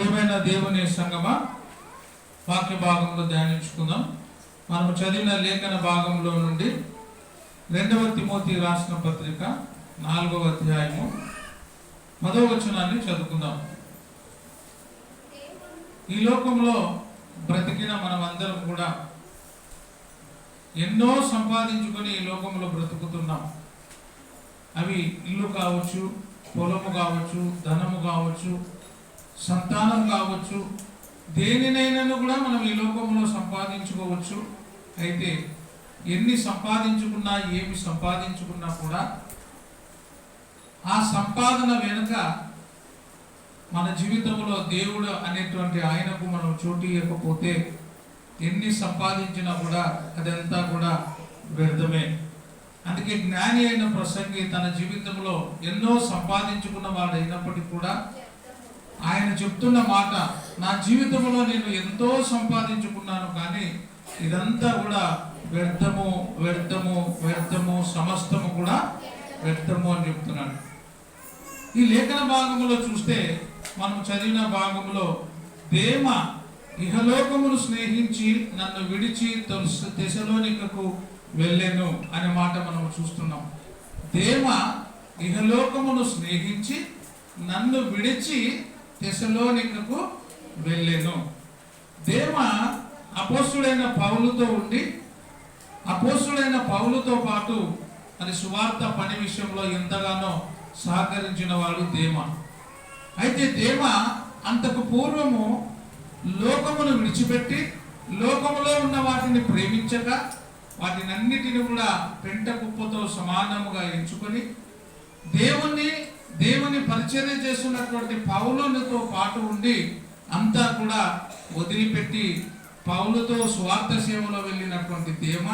ప్రియమైన దేవుని సంగమా, వాక్య భాగంలో ధ్యానించుకుందాం. మనము చదివిన లేఖన భాగంలో నుండి 2వ తిమోతి రాసిన పత్రిక 4వ అధ్యాయము 10వ వచనాన్ని చదువుకుందాం. ఈ లోకంలో బ్రతికిన మనమందరం కూడా ఎన్నో సంపాదించుకొని ఈ లోకంలో బ్రతుకుతున్నాం. అవి ఇల్లు కావచ్చు, పొలము కావచ్చు, ధనము కావచ్చు, సంతానం కావచ్చు, దేనినైనా కూడా మనం ఈ లోకంలో సంపాదించుకోవచ్చు. అయితే ఎన్ని సంపాదించుకున్నా, ఏమి సంపాదించుకున్నా కూడా ఆ సంపాదన వెనుక మన జీవితంలో దేవుడు అనేటువంటి ఆయనకు మనం చోటు ఇవ్వకపోతే ఎన్ని సంపాదించినా కూడా అదంతా కూడా వ్యర్థమే. అందుకే జ్ఞాని అయిన ప్రసంగి తన జీవితంలో ఎన్నో సంపాదించుకున్న వాడు అయినప్పటికీ కూడా ఆయన చెప్తున్న మాట, నా జీవితంలో నేను ఎంతో సంపాదించుకున్నాను, కానీ ఇదంతా కూడా వ్యర్థము వ్యర్థము వ్యర్థము, సమస్తము కూడా వ్యర్థము అని చెప్తున్నాడు. ఈ లేఖన భాగంలో చూస్తే మనం చదివిన భాగంలో దేమ ఇహలోకమును స్నేహించి నన్ను విడిచి తెసలోనికకు వెళ్ళెను అనే మాట మనం చూస్తున్నాం. దేమ ఇహలోకమును స్నేహించి నన్ను విడిచి తెసలోనికకు వెళ్ళెను. దేమ అపోస్తుడైన పౌలుతో ఉండి అపోస్తుడైన పౌలుతో పాటు మరి సువార్త పని విషయంలో ఎంతగానో సహకరించిన వాడు దేమ. అయితే దేమ అంతకు పూర్వము లోకమును విడిచిపెట్టి లోకములో ఉన్న వాటిని ప్రేమించక వాటినన్నిటిని కూడా పెంట కుప్పతో సమానముగా ఎంచుకొని దేవుని పరిచర్య చేస్తున్నటువంటి పౌలునితో పాటు ఉండి అంతా కూడా వదిలిపెట్టి పౌలుతో స్వార్థ సేవలో వెళ్ళినటువంటి దేమ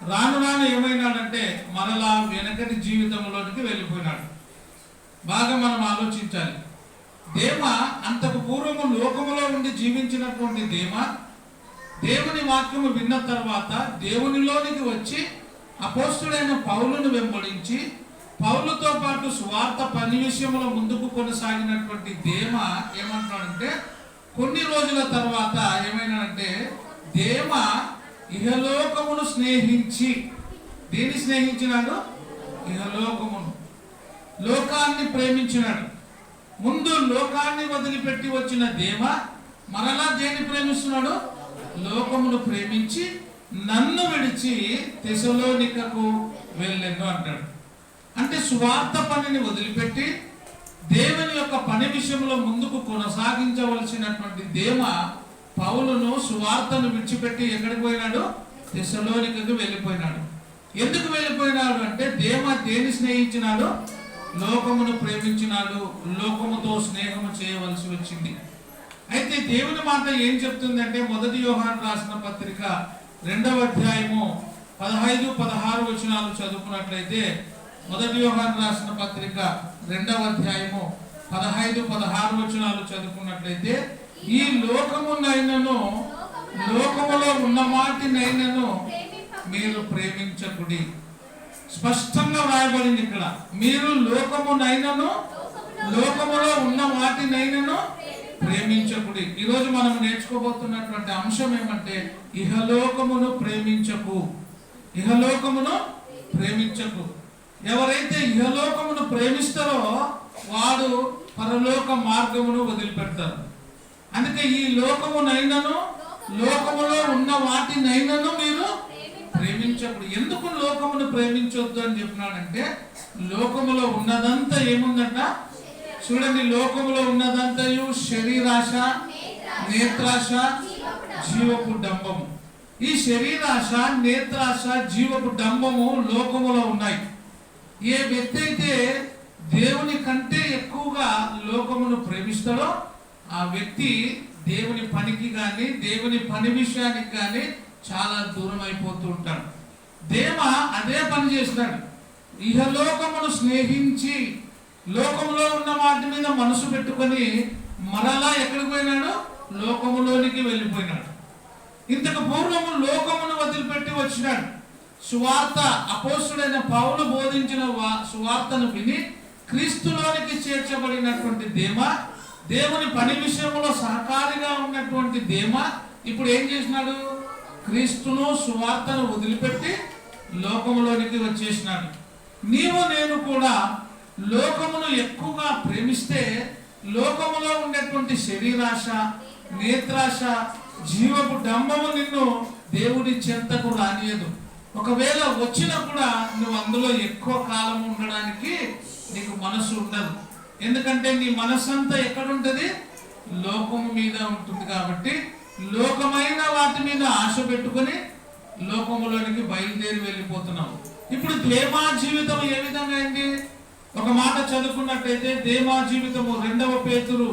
రాను రాను ఏమైనాడంటే మరలా వెనకటి జీవితంలోనికి వెళ్ళిపోయినాడు. బాగా మనం ఆలోచించాలి. దేమ అంతకు పూర్వము లోకములో ఉండి జీవించినటువంటి దేమ దేవుని వాక్యము విన్న తర్వాత దేవునిలోనికి వచ్చి అపోస్తుడైన పౌలును వెంబడించి పౌలుతో పాటు స్వార్థ పని విషయంలో ముందుకు కొనసాగినటువంటి దేమ ఏమంటాడంటే, కొన్ని రోజుల తర్వాత ఏమైనాడంటే దేమ ఇహలోకమును స్నేహించి, దేని స్నేహించినాడు? ఇహలోకమును, లోకాన్ని ప్రేమించినాడు. ముందు లోకాన్ని వదిలిపెట్టి వచ్చిన దేమ మరలా దేన్ని ప్రేమిస్తున్నాడు? లోకమును ప్రేమించి నన్ను విడిచి తెసలోనికకు వెళ్ళెను అంటాడు. అంటే సువార్త పనిని వదిలిపెట్టి దేవుని యొక్క పని విషయంలో ముందుకు కొనసాగించవలసినటువంటి దేమ పౌలును సువార్తను విడిచిపెట్టి ఎక్కడికి పోయినాడు? తెసలోనికకు వెళ్ళిపోయినాడు. ఎందుకు వెళ్ళిపోయినాడు అంటే దేమ దేని స్నేహించినాడు? లోకమును ప్రేమించినాడు, లోకముతో స్నేహము చేయవలసి వచ్చింది. అయితే దేవుని మాట ఏం చెప్తుందంటే, 1 యోహాను రాసిన పత్రిక 2వ అధ్యాయము 15-16 వచనాలు చదువుకున్నట్లయితే, 1 యోహాను రాసిన పత్రిక 2వ అధ్యాయము 15-16 వచనాలు చదువుకున్నట్లయితే, ఈ లోకమునైనను లోకములో ఉన్న వాటినైనను మీరు ప్రేమించకుడి. స్పష్టంగా వ్రాయబడింది ఇక్కడ, మీరు లోకమునైనను లోకములో ఉన్న వాటినైనను ప్రేమించకుడి. ఈరోజు మనం నేర్చుకోబోతున్నటువంటి అంశం ఏమంటే, ఇహలోకమును ప్రేమించకు. ఇహలోకమును ప్రేమించకు. ఎవరైతే ఇహలోకమును ప్రేమిస్తారో వాడు పరలోక మార్గమును వదిలిపెడతారు. అందుకే ఈ లోకమునైనను లోకములో ఉన్న వాటినైనను మీరు ప్రేమించకూడదు. ఎందుకు లోకమును ప్రేమించొద్దు అని చెప్పినాడంటే, లోకములో ఉన్నదంతా ఏముందంట చూడండి. లోకములో ఉన్నదంతయు శరీరాశ, నేత్రాశ, జీవపు డంబము. ఈ శరీరాశ, నేత్రాశ, జీవపు డంబము లోకములో ఉన్నాయి. ఏ వ్యక్తి అయితే దేవుని కంటే ఎక్కువగా లోకమును ప్రేమిస్తాడో ఆ వ్యక్తి దేవుని పనికి కానీ దేవుని పని విషయానికి కానీ చాలా దూరం అయిపోతూ ఉంటాడు. దేమ అదే పని చేస్తాడు. ఇహలోకమును స్నేహించి లోకములో ఉన్న వాటి మీద మనసు పెట్టుకొని మరలా ఎక్కడికి పోయినాడు? లోకములోనికి వెళ్ళిపోయినాడు. ఇంతకు పూర్వము లోకమును వదిలిపెట్టి వచ్చినాడు. సువార్త అపోస్తుడైన పౌలు బోధించిన సువార్తను విని క్రీస్తులోనికి చేర్చబడినటువంటి దేమ దేవుని పని విషయంలో సహకారిగా ఉన్నటువంటి దేమ ఇప్పుడు ఏం చేసినాడు? క్రీస్తును సువార్తను వదిలిపెట్టి లోకములోనికి వచ్చేసినాడు. నీవు నేను కూడా లోకమును ఎక్కువగా ప్రేమిస్తే లోకములో ఉండేటువంటి శరీరాశ, నేత్రాశ, జీవపు డంబము నిన్ను దేవుడి చెంతకు రానియదు. ఒకవేళ వచ్చినా కూడా నువ్వు అందులో ఎక్కువ కాలం ఉండడానికి నీకు మనసు ఉండదు. ఎందుకంటే నీ మనస్సంతా ఎక్కడుంటది? లోకము మీద ఉంటుంది. కాబట్టి లోకమైన వాటి మీద ఆశ పెట్టుకుని లోకములోనికి బయలుదేరి వెళ్ళిపోతున్నావు. ఇప్పుడు దేమా జీవితం ఏ విధంగా అయింది? ఒక మాట చదువుకున్నట్లయితే దేమా జీవితము 2 పేతురు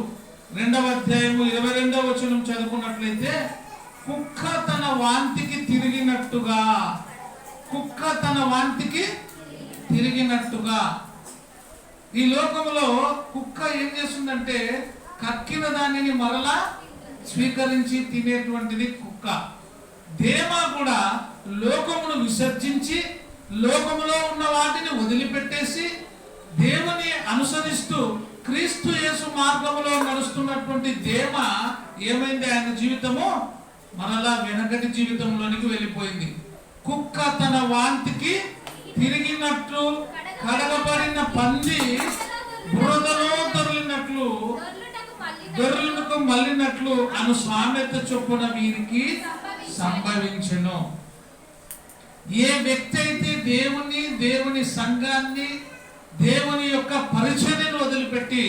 2వ అధ్యాయము 22వ వచనం చదువుకున్నట్లయితే, కుక్క తన వాంతికి తిరిగినట్టుగా, కుక్క తన వాంతికి తిరిగినట్టుగా. ఈ లోకంలో కుక్క ఏం చేస్తుందంటే కక్కిన దానిని మరలా స్వీకరించి తినేటువంటిది కుక్క. దేమా కూడా లోకమును విసర్జించి లోకములో ఉన్న వాటిని వదిలిపెట్టేసి దేవుని అనుసరిస్తూ క్రీస్తు యేసు మార్గములో నడుస్తున్నటువంటి దేమ ఏమైంది? ఆయన జీవితము మరలా వెనకటి జీవితంలోనికి వెళ్ళిపోయింది. కుక్క తన వాంతికి తిరిగినట్లు, కడగబడిన పంది బురదలో దొర్లినట్లు, దొర్లుటకు మళ్ళినట్లు అను సామెత చొప్పున వీరికి సంభవించెను. ఏ వ్యక్తి అయితే దేవుని సంఘాన్ని, దేవుని యొక్క పరిచర్యను వదిలిపెట్టి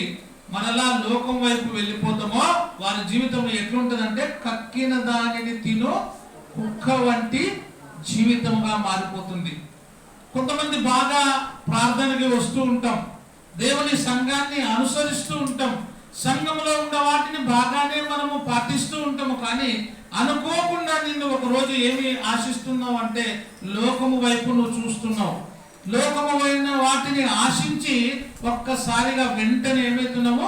మనలా లోకం వైపు వెళ్ళిపోతామో వారి జీవితం ఎట్లుంటదంటే కక్కిన దానిని తిను కుక్క వంటి జీవితంగా మారిపోతుంది. కొంతమంది బాగా ప్రార్థనకి వస్తూ ఉంటాం, దేవుని సంఘాన్ని అనుసరిస్తూ ఉంటాం, సంఘంలో ఉన్న వాటిని బాగానే మనము పాటిస్తూ ఉంటాము. కానీ అనుకోకుండా నిన్ను ఒక రోజు ఏమి ఆశిస్తున్నావు అంటే లోకము వైపు నువ్వు చూస్తున్నావు. లోకమైన వాటిని ఆశించి ఒక్కసారిగా వెంటనే ఏమవుతున్నామో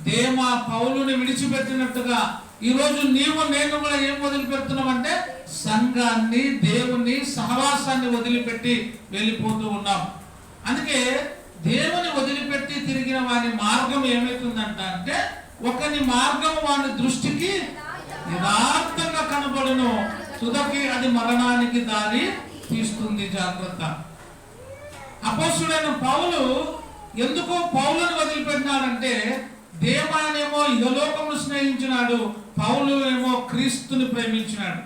దేమా పౌలుని విడిచిపెట్టినట్టుగా ఈరోజు నీవు నేను కూడా ఏం వదిలిపెడుతున్నాం అంటే సంఘాన్ని, దేవుని సహవాసాన్ని వదిలిపెట్టి వెళ్ళిపోతూ ఉన్నాం. అందుకే దేవుని వదిలిపెట్టి తిరిగిన వాని మార్గం ఏమవుతుందంట అంటే ఒకని మార్గం వాని దృష్టికి యథార్థంగా కనబడును, తుదకి అది మరణానికి దారి తీస్తుంది. జాగ్రత్త. అపోస్తుడైన పౌలు ఎందుకు పౌలుని వదిలిపెట్టినాడంటే దేమానేమో ఇహలోకమును స్నేహించినాడు, పౌలు ఏమో క్రీస్తుని ప్రేమించినాడు.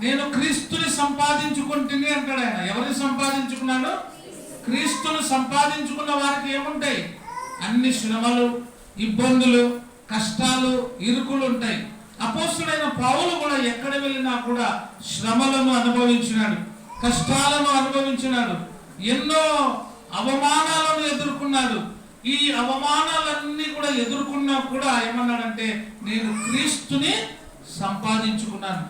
నేను క్రీస్తుని సంపాదించుకుంటుంది అంటాడు ఆయన. ఎవరిని సంపాదించుకున్నాడు? క్రీస్తును సంపాదించుకున్న వారికి ఏముంటాయి? అన్ని శ్రమలు, ఇబ్బందులు, కష్టాలు, ఇరుకులు ఉంటాయి. అపోస్తుడైన పౌలు కూడా ఎక్కడ వెళ్ళినా కూడా శ్రమలను అనుభవించినాడు, కష్టాలను అనుభవించినాడు, ఎన్నో అవమానాలను ఎదుర్కొన్నాడు. ఈ అవమానాలన్నీ కూడా ఎదుర్కొన్నా కూడా ఏమన్నాడంటే నేను క్రీస్తుని సంపాదించుకున్నాను.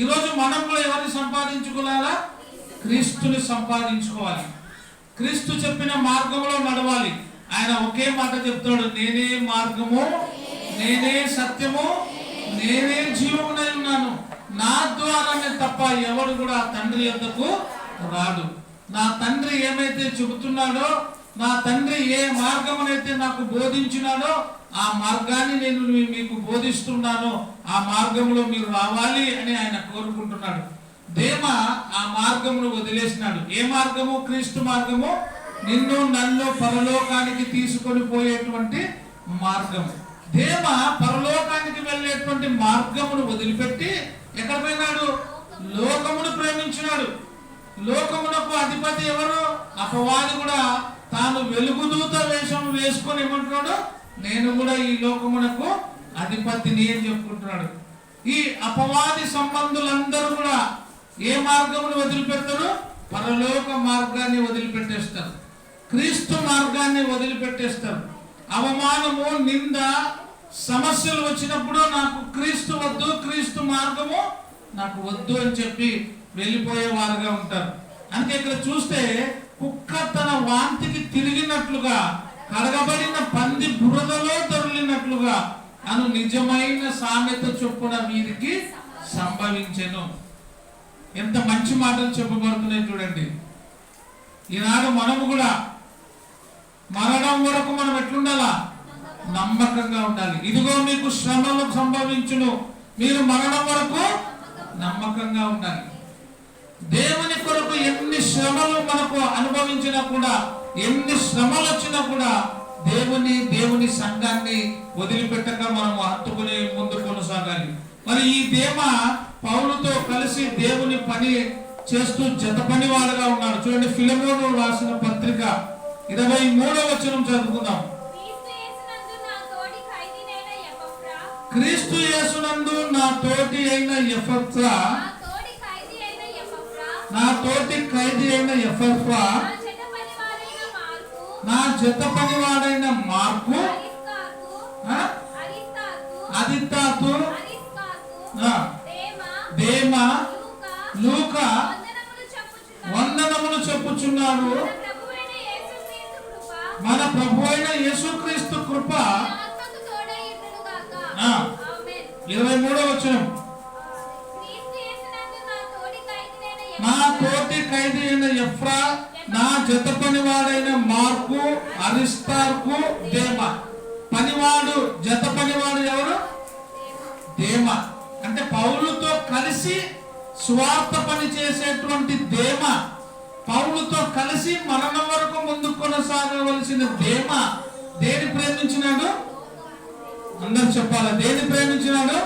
ఈరోజు మనం కూడా ఎవరిని సంపాదించుకోవాలా? క్రీస్తుని సంపాదించుకోవాలి. క్రీస్తు చెప్పిన మార్గంలో నడవాలి. ఆయన ఒకే మాట చెప్తాడు, నేనే మార్గము, నేనే సత్యము, నేనే జీవమునై ఉన్నాను, నా ద్వారానే తప్ప ఎవడు కూడా తండ్రి యొద్దకు రాడు. నా తండ్రి ఏమైతే చెబుతున్నాడో, నా తండ్రి ఏ మార్గమునైతే నాకు బోధించినాడో ఆ మార్గాన్ని నేను మీకు బోధిస్తున్నాను, ఆ మార్గంలో మీరు రావాలి అని ఆయన కోరుకుంటున్నాడు. దేమ ఆ మార్గమును వదిలేసినాడు. ఏ మార్గము? క్రీస్తు మార్గము, నిన్ను నన్ను పరలోకానికి తీసుకొని పోయేటువంటి మార్గం. దేమ పరలోకానికి వెళ్ళేటువంటి మార్గమును వదిలిపెట్టి ఎక్కడ పోయినాడు? లోకమును ప్రేమించినాడు. లోకమునకు అధిపతి ఎవరు? అపవాది కూడా తాను వెలుగుదూత వేషం వేసుకొని ఏమంటున్నాడు? నేను కూడా ఈ లోకమునకు అధిపతిని అని చెప్పుకుంటున్నాడు. ఈ అపవాది సంబంధులందరూ కూడా ఏ మార్గమును వదిలిపెడతారు? పరలోక మార్గాన్ని వదిలిపెట్టేస్తారు, క్రీస్తు మార్గాన్ని వదిలిపెట్టేస్తారు. అవమానము, నింద, సమస్యలు వచ్చినప్పుడు నాకు క్రీస్తు వద్దు, క్రీస్తు మార్గము నాకు వద్దు అని చెప్పి వెళ్ళిపోయేవారుగా ఉంటారు. అందుకే ఇక్కడ చూస్తే కుక్క తన వాంతికి తిరిగినట్లుగా, కడగబడిన పంది బురదలో దొర్లినట్లుగా అను నిజమైన సామెత చొప్పున వీరికి సంభవించెను. ఎంత మంచి మాటలు చెప్పబడుతున్నాయి చూడండి. ఈనాడు మనము కూడా మరణం వరకు మనం ఎట్లుండాలా? నమ్మకంగా ఉండాలి. ఇదిగో మీకు శ్రమలు సంభవించును, మీరు మరణం వరకు నమ్మకంగా ఉండాలి. దేవుని కొరకు ఎన్ని శ్రమలు మనకు అనుభవించినా కూడా, ఎన్ని శ్రమలు వచ్చినా కూడా దేవుని సంఘాన్ని వదిలిపెట్టక మనం హత్తుకుని ముందు కొనసాగాలి. మరి ఈ దేమ పౌలుతో కలిసి దేవుని పని చేస్తూ జత పనివాడుగా ఉన్నాడు. చూడండి, ఫిలెమోను రాసిన పత్రిక 23వ వచనం చదువుకుందాం. క్రీస్తు యేసునందు నా తోటి అయిన ఎపఫ్రా, నా తోటి ఖైదీ అయిన ఎపఫ్రా, నా జత పనివాడైన మార్కు, అరిస్తార్కు, దేమా, లూకా వందనములు చెప్పుచున్నారు. మన ప్రభువైన యేసుక్రీస్తు కృప. 23వ వచనం. నా తోటి ఖైదీ అయిన ఎఫ్రా, నా జత పనివాడైన మార్కు, అరిస్తార్కు, దేమా. పనివాడు, జత పనివాడు ఎవరు? దేమ. అంటే పౌలుతో కలిసి స్వార్థ పని చేసేటువంటి దేమ, పౌలుతో కలిసి మరణం వరకు ముందుకు కొనసాగవలసిన దేమ దేని ప్రేమించినాడు? అందరు చెప్పాలి, దేని ప్రేమించినాడు?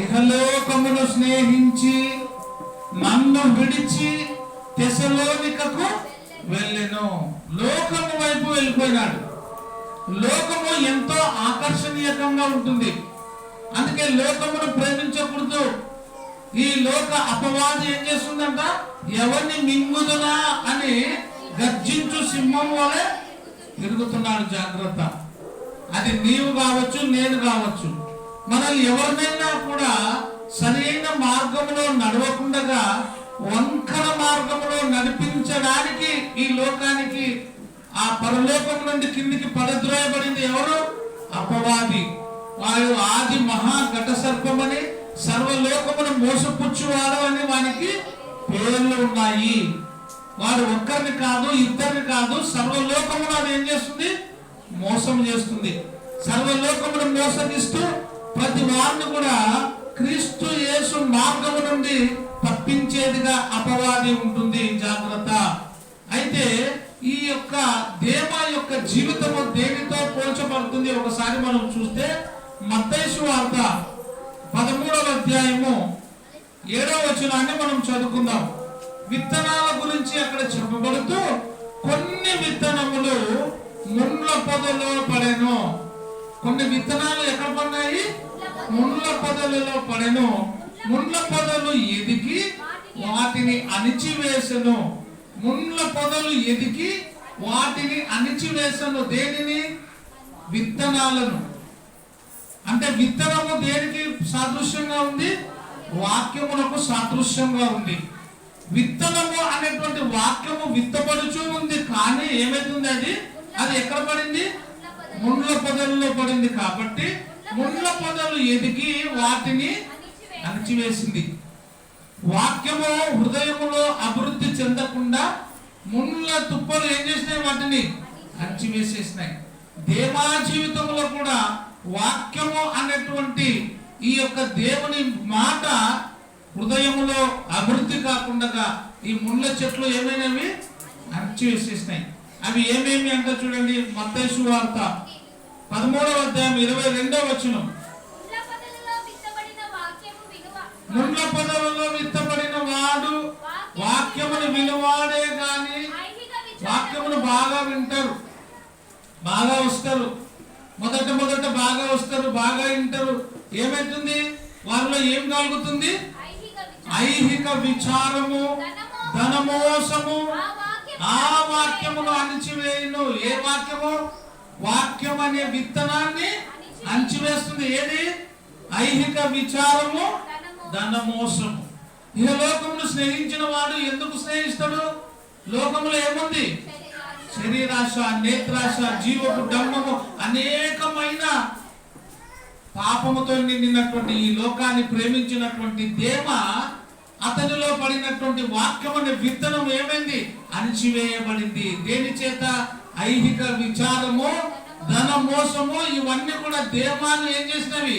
ఇహలోకమును స్నేహించి నన్ను విడిచి తెసలోనికకు వెళ్ళెను. లోకము వైపు వెళ్ళిపోయినాడు. లోకము ఎంతో ఆకర్షణీయంగా ఉంటుంది, అందుకే లోకమును ప్రేమించకూడదు. ఈ లోక అపవాది ఏం చేస్తుందంట? ఎవరిని మింగుదునా అని గర్జించు సింహం వలె తిరుగుతున్నాడు. జాగ్రత్త. అది నీవు కావచ్చు, నేను కావచ్చు. మనల్ని ఎవరినైనా కూడా సరైన మార్గంలో నడవకుండా వంకర మార్గంలో నడిపించడానికి ఈ లోకానికి, ఆ పరలోకం నుండి కిందికి పడద్రోయబడింది ఎవరు? అపవాది. వాడు ఆది మహా ఘట సర్పమని, సర్వలోకమును మోసపుచ్చువాడు అని వానికి పేర్లు ఉన్నాయి. వాడు ఒక్కరిని కాదు, ఇద్దరిని కాదు, సర్వలోకమును అది ఏం చేస్తుంది? మోసం చేస్తుంది. సర్వలోకమును మోసగిస్తూ ప్రతి వారిని కూడా క్రీస్తు యేసు మార్గము నుండి తప్పించేదిగా అపవాది ఉంటుంది. జాగ్రత్త. అయితే ఈ యొక్క దేమ యొక్క జీవితము దేనితో పోల్చబడుతుంది? ఒకసారి మనం చూస్తే మత్తయి సువార్త 13వ అధ్యాయము 7వ వచనాన్ని మనం చదువుకుందాం. విత్తనాల గురించి అక్కడ చెప్పబడుతూ, కొన్ని విత్తనములు ముండ్ల పొదలో పడెను. కొన్ని విత్తనాలు ఎక్కడ పడినాయి? ముండ్ల పొదలలో పడెను. ముండ్ల పొదలు ఎదిగి వాటిని అణిచివేసెను. ముండ్ల పొదలు ఎదిగి వాటిని అణిచివేసెను. దేనిని? విత్తనాలను. అంటే విత్తనము దేనికి సాదృశ్యంగా ఉంది? వాక్యమునకు సాదృశ్యంగా ఉంది. విత్తనము అనేటువంటి వాక్యము విత్తబడుచూ ఉంది, కానీ ఏమైతుంది? అది ఎక్కడ పడింది? ముండ్ల పొదల్లో పడింది. కాబట్టి ముండ్ల పొదలు ఎదిగి వాటిని అణిచివేసింది. వాక్యము హృదయములో అభివృద్ధి చెందకుండా ముండ్ల తుప్పలు ఏం చేసినాయి? వాటిని అణిచివేసేసినాయి. దేవా జీవితంలో కూడా వాక్యము అనేటువంటి ఈ యొక్క దేవుని మాట హృదయములో అభివృద్ధి కాకుండా ఈ ముళ్ళ చెట్లు ఏమైనవి? అణిచివేసేసినాయి. అవి ఏమేమి అంటే చూడండి, మత్తయి సువార్త 13వ అధ్యాయం 22వ వచనం. ముండ్ల పొదలలో విత్తబడిన వాడు వాక్యమును వినువాడే గాని, వాక్యమును బాగా వింటారు, బాగా వస్తారు, మొదట బాగా వస్తారు, బాగా వింటారు. ఏమైతుంది? వారిలో ఏం కలుగుతుంది? ఐహిక విచారము, ధనమోసము. ఆ వాక్యమును అణిచివేయును. ఏ వాక్యము? వాక్యం అనే విత్తనాన్ని అణిచివేస్తుంది. ఏది? ఐహిక విచారము, ధనమోసము. ఈ లోకమును స్నేహించిన వాడు ఎందుకు స్నేహిస్తాడు? లోకములో ఏముంది? శరీరాశ, నేత్రాశ, జీవపు డంబము, అనేకమైన పాపముతో నిండినటువంటి ఈ లోకాన్ని ప్రేమించినటువంటి దేమ, అతనిలో పడినటువంటి వాక్యం అనే విత్తనం ఏమైంది? అణిచివేయబడింది. దేని చేత? ఐహిక విచారము, ధన మోసము ఇవన్నీ కూడా దేమాన్ని ఏం చేసినవి?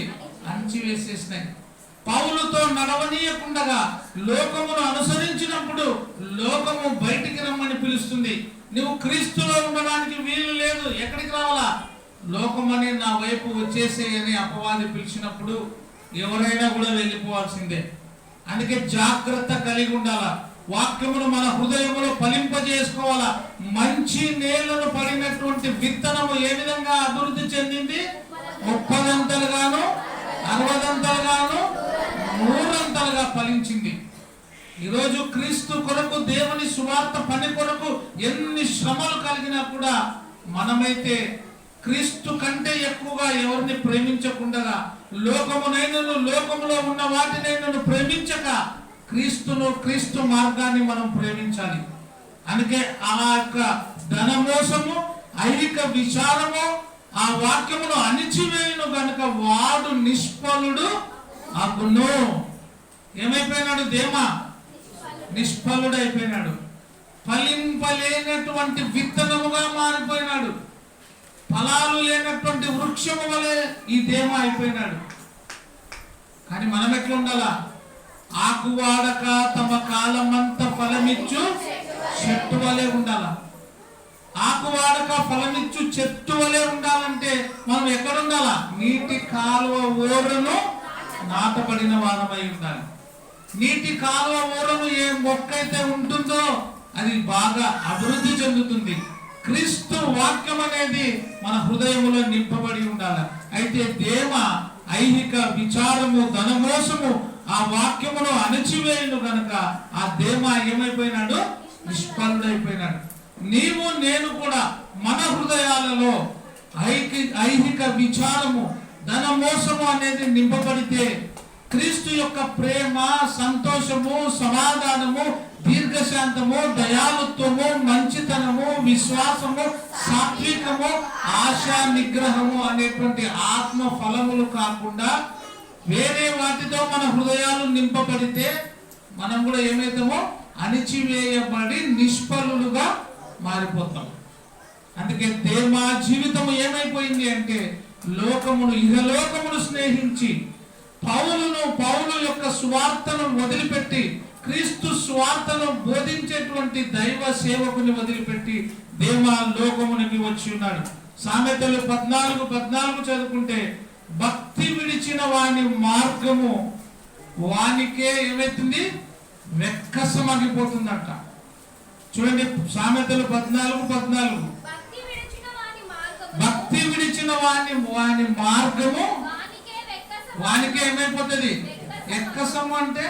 అణిచివేసేసినాయి. పౌలుతో నడవనీయకుండగా లోకమును అనుసరించినప్పుడు లోకము బయటికి రమ్మని పిలుస్తుంది. నువ్వు క్రీస్తులో ఉండడానికి వీలు లేదు. ఎక్కడికి రావాలా? లోకమని నా వైపు వచ్చేసేయని అపవాది పిలిచినప్పుడు ఎవరైనా కూడా వెళ్ళిపోవాల్సిందే. అందుకే జాగ్రత్త కలిగి ఉండాలా. వాక్యమును మన హృదయములో ఫలింపజేసుకోవాలా. మంచి నేలను పడినటువంటి విత్తనము ఏ విధంగా అభివృద్ధి చెందింది? 30 అంతలుగాను, 60 అంతలుగాను, 100 అంతలుగా ఫలించింది. ఈరోజు క్రీస్తు కొరకు, దేవుని సువార్త పని కొరకు ఎన్ని శ్రమలు కలిగినా కూడా మనమైతే క్రీస్తు కంటే ఎక్కువగా ఎవరిని ప్రేమించకుండా, లోకమునైనను లోకములో ఉన్న వాటినైనను ప్రేమించక క్రీస్తు మార్గాన్ని మనం ప్రేమించాలి. అందుకే ఆ యొక్క ధనమోసము, ఐహిక విచారము ఆ వాక్యమును అణిచివేయును గనుక వాడు నిష్ఫలుడు అగును. ఏమైపోయినాడు? దేమా నిష్ఫలుడు అయిపోయినాడు. ఫలింపలేనటువంటి విత్తనముగా మారిపోయినాడు. ఫలాలు లేనటువంటి వృక్షము వలె ఈ దేమ అయిపోయినాడు. కానీ మనం ఎట్లా ఉండాలా? ఆకువాడక తమ కాలమంతా ఫలమిచ్చు చెట్టు వలె ఉండాలా. ఆకువాడక ఫలమిచ్చు చెట్టు వలె ఉండాలంటే మనం ఎక్కడ ఉండాలా? నీటి కాలువ ఓరను నాటబడిన వారమై ఉండాలి. నీటి కాలువ ఓరను ఏ మొక్క అయితే ఉంటుందో అది బాగా అభివృద్ధి చెందుతుంది. క్రీస్తు వాక్యం అనేది మన హృదయములో నింపబడి ఉండాలి. అయితే దేమ ఐహిక విచారము, ధనమోసము ఆ వాక్యమును అణచివేయును గనుక ఆ దేమ ఏమైపోయినాడు? నిష్ఫలుడైపోయినాడు. నీవు నేను కూడా మన హృదయాలలో ఐహిక విచారము, ధనమోసము అనేది నింపబడితే క్రీస్తు యొక్క ప్రేమ, సంతోషము, సమాధానము, దీర్ఘశాంతము, దయాలుత్వము, మంచితనము, విశ్వాసము, సాత్వికము, ఆశా నిగ్రహము అనేటువంటి ఆత్మ ఫలములు కాకుండా వేరే వాటితో మన హృదయాలు నింపబడితే మనం కూడా ఏమైతామో? అణిచివేయబడి నిష్ఫలులుగా మారిపోతాం. అందుకే దేమా జీవితం ఏమైపోయింది అంటే ఇహలోకమును స్నేహించి పౌలు యొక్క సువార్తను వదిలిపెట్టి క్రీస్తు సువార్తను బోధించేటువంటి దైవ సేవకుని వదిలిపెట్టి దేమా లోకమునికి వచ్చి ఉన్నాడు. సామెతలు 14:14 చదువుకుంటే భక్తి విడిచిన వాని మార్గము వానికే ఏమైతుంది? వెక్కసమగిపోతుందంట. చూడండి, సామెతలు 14:14 భక్తి విడిచిన వాని మార్గము వానికే ఏమైపోతుంది? ఎక్కసము అంటే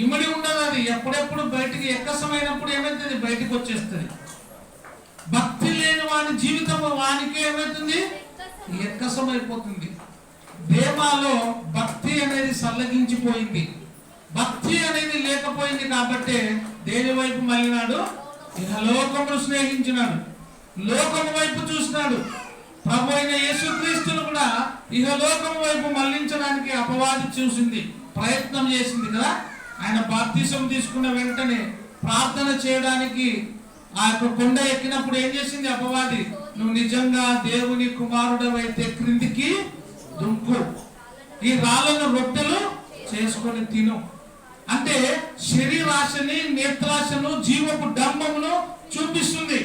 ఇమిడి ఉండదు. అది ఎప్పుడెప్పుడు బయటికి ఎక్కసమైనప్పుడు ఏమైతుంది? బయటికి వచ్చేస్తుంది. భక్తి లేని వాని జీవితము వానికే ఏమైతుంది? ఎక్కసమైపోతుంది. దేమాలో భక్తి అనేది సల్లగించిపోయింది. భక్తి అనేది లేకపోయింది కాబట్టి దేని వైపు మళ్ళినాడు? ఇహలోకమును స్నేహించినాడు, లోకము వైపు చూసినాడు. ప్రభు అయిన యేసుక్రీస్తును కూడా ఇహలోకము వైపు మళ్లించడానికి అపవాది చూసింది, ప్రయత్నం చేసింది కదా. ఆయన బాప్తిసం తీసుకున్న వెంటనే ప్రార్థన చేయడానికి ఆ యొక్క కొండ ఎక్కినప్పుడు ఏం చేసింది అపవాది? నువ్వు నిజంగా దేవుని కుమారుడవైతే క్రిందికి దుంకు, ఈ రాళ్ళను రొట్టెలు చేసుకొని తిను అంటే శరీరాశని, నేత్రాశను, జీవపు డంబమును చూపిస్తుంది.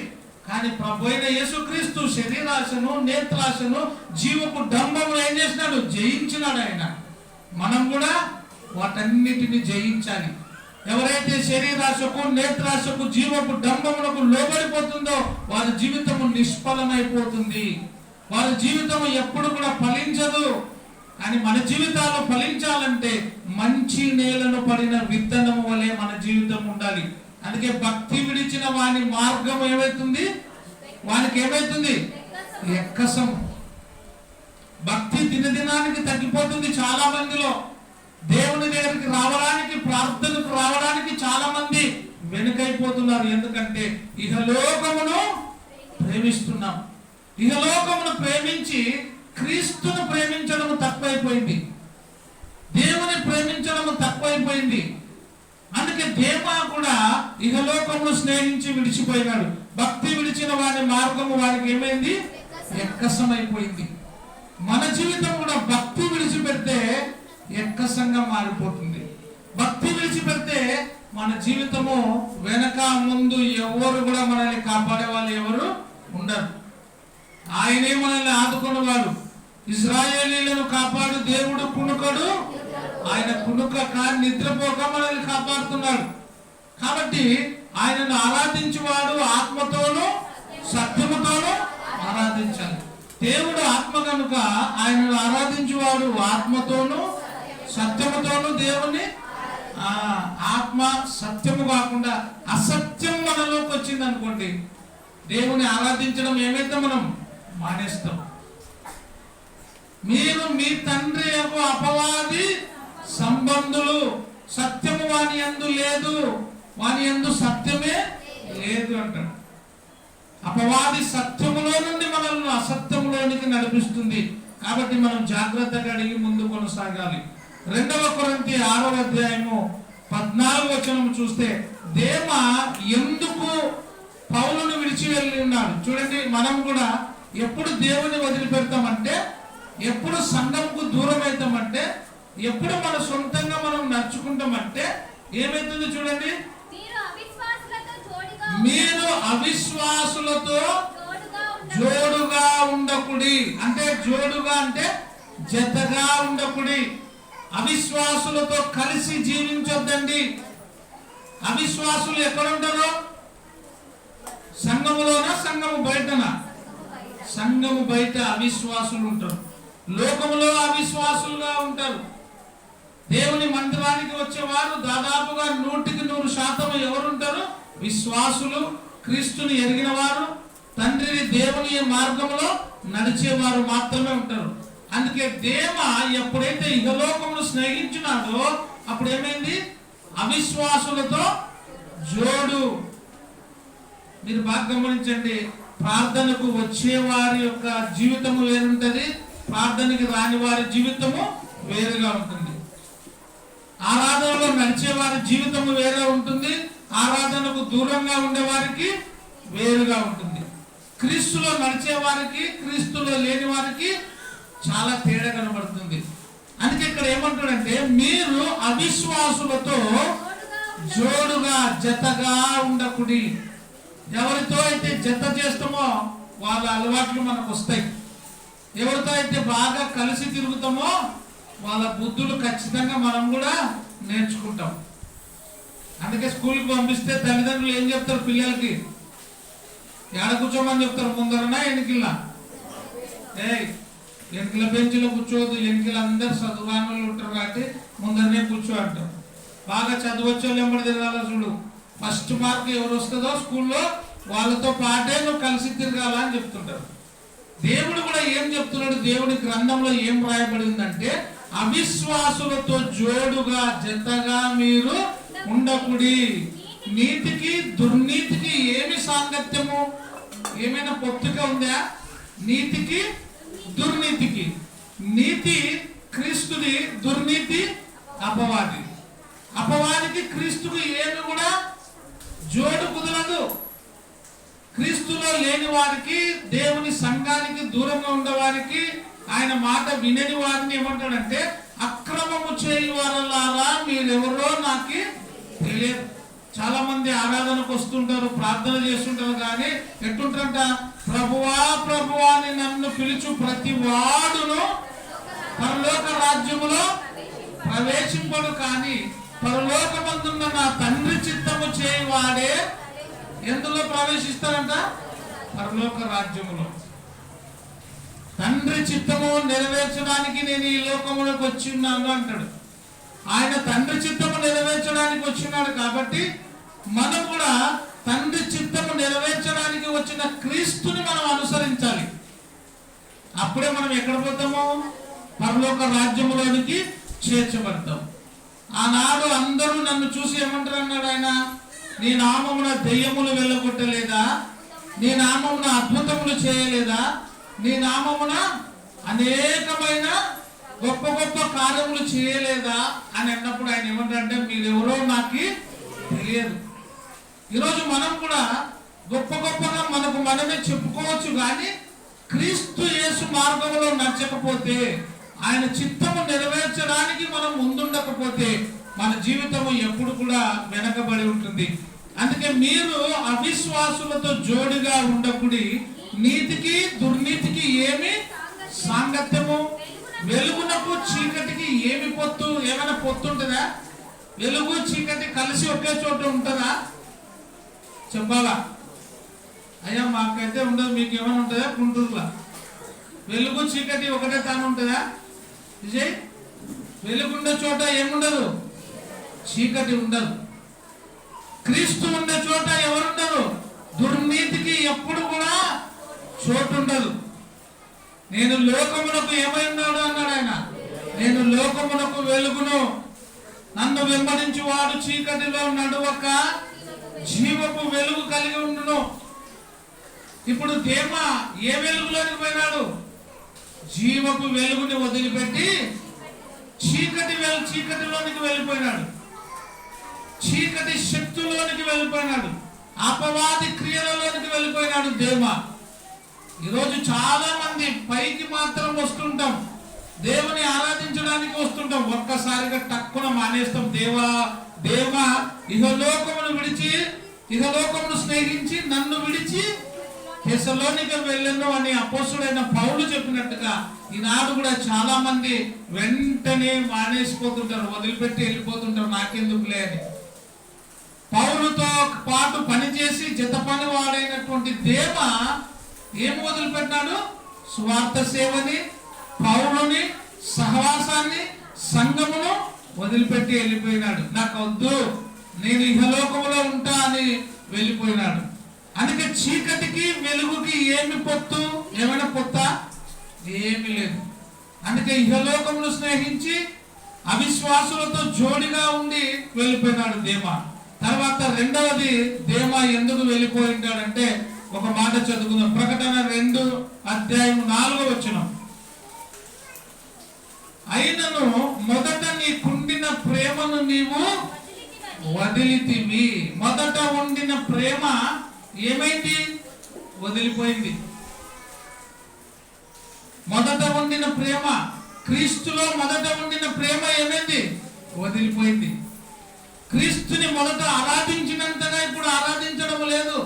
కానీ ప్రభు అయిన యేసుక్రీస్తు శరీరాశను, నేత్రాశను, జీవపు డంబమును ఏం చేసినాడు? జయించినాడు ఆయన. మనం కూడా వాటన్నిటిని జయించాలి. ఎవరైతే శరీరాశకు, నేత్రాశకు, జీవపు డంబములకు లోబడిపోతుందో వారి జీవితము నిష్ఫలమైపోతుంది. వారి జీవితం ఎప్పుడు కూడా ఫలించదు. కానీ మన జీవితాలు ఫలించాలంటే మంచి నేలను పడిన విత్తనము వలె మన జీవితం ఉండాలి. అందుకే భక్తి విడిచిన వాని మార్గం ఏమైతుంది? వానికి ఏమైతుంది? ఎక్కసం. భక్తి దినదినానికి తగ్గిపోతుంది చాలా మందిలో. దేవుని దగ్గరికి రావడానికి, ప్రార్థనకు రావడానికి చాలా మంది వెనుకైపోతున్నారు. ఎందుకంటే ఇహలోకమును ప్రేమిస్తున్నాం. ఇహలోకమును ప్రేమించి క్రీస్తును ప్రేమించడం తక్కువైపోయింది, దేవుని ప్రేమించడం తక్కువైపోయింది. అందుకే దేమా కూడా ఇహలోకమును స్నేహించి విడిచిపోయినాడు. భక్తి విడిచిన వారి మార్గము వారికి ఏమైంది? ఎక్కసమైపోయింది. మన జీవితం కూడా భక్తి విడిచిపెడితే ఎక్కసంగా మారిపోతుంది. భక్తి విడిచిపెడితే మన జీవితము వెనక ముందు ఎవరు కూడా మనల్ని కాపాడే వాళ్ళు ఎవరు ఉండరు. ఆయనే మనల్ని ఆదుకునేవాడు. ఇశ్రాయేలీలను కాపాడు దేవుడు కునుకడు, ఆయన కునుకక నిద్రపోక మనల్ని కాపాడుతున్నాడు. కాబట్టి ఆయనను ఆరాధించేవాడు ఆత్మతోనూ సత్యముతోనూ ఆరాధించాలి. దేవుడు ఆత్మ కనుక ఆయనను ఆరాధించేవాడు ఆత్మతోనూ సత్యముతోనూ దేవుని ఆత్మ సత్యము కాకుండా అసత్యం మనలోకి వచ్చింది అనుకోండి, దేవుని ఆరాధించడం ఏమైతే మనం మానేస్తాం. మీరు మీ తండ్రి యొక్క అపవాది సంబంధులు, సత్యము వాని యందు లేదు, వాని యందు సత్యమే లేదు అంటాడు. అపవాది సత్యములో నుండి మనల్ని అసత్యములోనికి నడిపిస్తుంది. కాబట్టి మనం జాగ్రత్తగా అడిగి ముందు కొనసాగాలి. 2 కొరింథీ 6వ అధ్యాయము 14వ వచనం చూస్తే దేమ ఎందుకు పౌలును విడిచి వెళ్ళి ఉన్నాడు చూడండి. మనం కూడా ఎప్పుడు దేవుని వదిలిపెడతామంటే, ఎప్పుడు సంఘంకు దూరం అవుతామంటే, ఎప్పుడు మన సొంతంగా మనం నడుచుకుంటామంటే ఏమైతుందో చూడండి. మీరు అవిశ్వాసులతో జోడుగా ఉండకుడి. అంటే జోడుగా అంటే జతగా ఉండకుడి. అవిశ్వాసులతో కలిసి జీవించొద్దండి. అవిశ్వాసులు ఎక్కడ ఉంటారో, సంఘములోనా సంఘము బయటనా? సంఘము బయట అవిశ్వాసులు ఉంటారు. లోకములో అవిశ్వాసులుగా ఉంటారు. దేవుని మందిరానికి వచ్చేవారు దాదాపుగా 100% ఎవరుంటారు? విశ్వాసులు, క్రీస్తుని ఎరిగిన వారు, తండ్రిని దేవుని మార్గంలో నడిచేవారు మాత్రమే ఉంటారు. అందుకే దేమ ఎప్పుడైతే ఇహలోకమును స్నేహించినాడో అప్పుడు ఏమైంది? అవిశ్వాసులతో జోడు. మీరు బాగా గమనించండి. ప్రార్థనకు వచ్చే వారి యొక్క జీవితము వేరుంటది, ప్రార్థనకి రాని వారి జీవితము వేరుగా ఉంటుంది. ఆరాధనలో నడిచే వారి జీవితము వేరే ఉంటుంది, ఆరాధనకు దూరంగా ఉండే వారికి వేరుగా ఉంటుంది. క్రీస్తులో నడిచే వారికి, క్రీస్తులో లేని వారికి చాలా తేడా కనబడుతుంది. అందుకే ఇక్కడ ఏమంటాడంటే, మీరు అవిశ్వాసులతో జోడుగా జతగా ఉండకుడి. ఎవరితో అయితే జత చేస్తామో వాళ్ళ అలవాట్లు మనకు వస్తాయి. ఎవరితో అయితే బాగా కలిసి తిరుగుతామో వాళ్ళ బుద్ధులు ఖచ్చితంగా మనం కూడా నేర్చుకుంటాం. అందుకే స్కూల్కి పంపిస్తే తల్లిదండ్రులు ఏం చెప్తారు పిల్లలకి? ఎక్కడ కూర్చోమని చెప్తారు? ముందరనా వెనుకలా? వెనుకల బెంచ్లో కూర్చోవద్దు, వెనుకల అందరు చదువురాని వాళ్ళు ఉంటారు కాబట్టి ముందరనే కూర్చో అంటారు. బాగా చదువచ్చే వాళ్ళు ఎంబడి తిరగాల చూడు. ఫస్ట్ మార్క్ ఎవరు వస్తుందో స్కూల్లో వాళ్ళతో పాటే నువ్వు కలిసి తిరగాల అని చెప్తుంటారు. దేవుడు కూడా ఏం చెప్తున్నాడు? దేవుడి గ్రంథంలో ఏం రాయబడి ఉందంటే, అవిశ్వాసులతో జోడుగా జతగా మీరు ఉండకుడి. నీతికి దుర్నీతికి ఏమి సాంగత్యము? ఏమైనా పొత్తుక ఉందా? నీతికి దుర్నీతికి. నీతి క్రీస్తుది, దుర్నీతి అపవాది. అపవాదికి క్రీస్తుకు ఏమి కూడా జోడు కుదరదు. క్రీస్తులో లేని వారికి, దేవుని సంఘానికి దూరంగా ఉండేవారికి, ఆయన మాట వినని వారిని ఏమంటాడంటే, అక్రమము చేయు వారలారా మీరెవరో నాకు తెలియదు. చాలా మంది ఆరాధనకు వస్తుంటారు, ప్రార్థన చేస్తుంటారు, కానీ ఎట్టుంటారంట, ప్రభువా ప్రభువా అని నన్ను పిలుచు ప్రతి వాడును పరలోక రాజ్యములో ప్రవేశింపడు, కానీ పరలోకమందున్న నా తండ్రి చిత్తము చేయవాడే ఎందులో ప్రవేశిస్తారంట? పరలోక రాజ్యములో. తండ్రి చిత్తము నెరవేర్చడానికి నేను ఈ లోకములకు వచ్చి ఉన్నాను అంటాడు. ఆయన తండ్రి చిత్తము నెరవేర్చడానికి వచ్చినాడు. కాబట్టి మనం కూడా తండ్రి చిత్తము నెరవేర్చడానికి వచ్చిన క్రీస్తుని మనం అనుసరించాలి. అప్పుడే మనం ఎక్కడ పోతాము? పరలోక రాజ్యములోనికి చేర్చబడతాం. ఆనాడు అందరూ నన్ను చూసి ఏమంటారు అన్నాడు ఆయన, నీ నామమున దెయ్యములు వెళ్ళగొట్టలేదా? నీ నామమున అద్భుతములు చేయలేదా? నీ నామమున అనేకమైన గొప్ప గొప్ప కార్యములు చేయలేదా అని అన్నప్పుడు ఆయన ఏమంటారంటే, మీరెవరో నాకు తెలియదు. ఈరోజు మనం కూడా గొప్ప గొప్పగా మనకు మనమే చెప్పుకోవచ్చు, కానీ క్రీస్తు యేసు మార్గంలో నడచకపోతే, ఆయన చిత్తము నెరవేర్చడానికి మనం ముందుండకపోతే మన జీవితము ఎప్పుడు కూడా వెనకబడి ఉంటుంది. అందుకే మీరు అవిశ్వాసులతో జోడిగా ఉండకుడి, నీతికి దుర్నీతికి ఏమి సాంగత్యము, వెలుగునకు చీకటికి ఏమి పొత్తు. ఏమైనా పొత్తు ఉంటుందా? వెలుగు చీకటి కలిసి ఒకే చోట ఉంటుందా? చెప్పాలా? అయ్యా మాకైతే ఉండదు, మీకు ఏమైనా ఉంటుందా? గుంటూరులో వెలుగు చీకటి ఒకటే తాను ఉంటుందా? విజయ్, వెలుగుండే చోట ఏముండదు, చీకటి ఉండదు. క్రీస్తు ఉండే చోట ఎవరుండరు, దుర్నీతికి ఎప్పుడు కూడా చోటు ఉండదు. నేను లోకమునకు ఏమై ఉన్నాడు అన్నాడు ఆయన. నేను లోకమునకు వెలుగును, నన్ను వెంబడించి వాడు చీకటిలో నడువక జీవపు వెలుగు కలిగి ఉండును. ఇప్పుడు దేమ ఏ వెలుగులోనికి పోయినాడు? జీవపు వెలుగుని వదిలిపెట్టి చీకటిలోనికి వెళ్ళిపోయినాడు. చీకటి శక్తులోనికి వెళ్ళిపోయినాడు. అపవాది క్రియలలోనికి వెళ్ళిపోయినాడు దేమ. ఈరోజు చాలా మంది పైకి మాత్రం వస్తుంటాం, దేవుని ఆరాధించడానికి వస్తుంటాం, ఒక్కసారిగా టక్కున మానేస్తాం. దేవా ఇహలోకమును విడిచి, ఇహలోకమును స్నేహించి నన్ను విడిచి తెస్సలోనిక వెళ్ళను అని అపోస్తుడైన పౌలు చెప్పినట్టుగా ఈనాడు కూడా చాలా మంది వెంటనే మానేసిపోతుంటారు, వదిలిపెట్టి వెళ్ళిపోతుంటారు, నాకెందుకులే అని. పౌలుతో పాటు పనిచేసి జత పని వాడైనటువంటి దేవ ఏమి వదిలిపెట్టాడు? స్వార్థ సేవని, పౌలుని, సహవాసాన్ని, సంఘమును వదిలిపెట్టి వెళ్ళిపోయినాడు. నాకు వద్దు, నేను ఇహలోకములో ఉంటా అని వెళ్ళిపోయినాడు. అందుకే చీకటికి వెలుగుకి ఏమి పొత్తు? ఏమైనా పొత్త? ఏమి లేదు. అందుకే ఇహలోకమును స్నేహించి అవిశ్వాసులతో జోడిగా ఉండి వెళ్ళిపోయినాడు దేమ. తర్వాత రెండవది దేమ ఎందుకు వెళ్ళిపోయింటాడంటే ఒక మాట చదువుకుందాం. ప్రకటన 2:4 అయినను మొదట నీ కుండిన ప్రేమను నీవు వదిలితివి. మొదట ఉండిన ప్రేమ ఏమైంది? వదిలిపోయింది. మొదట ఉండిన ప్రేమ, క్రీస్తులో మొదట ఉండిన ప్రేమ ఏమైంది? వదిలిపోయింది. క్రీస్తుని మొదట ఆరాధించినంతగా ఇప్పుడు ఆరాధించడం లేదు.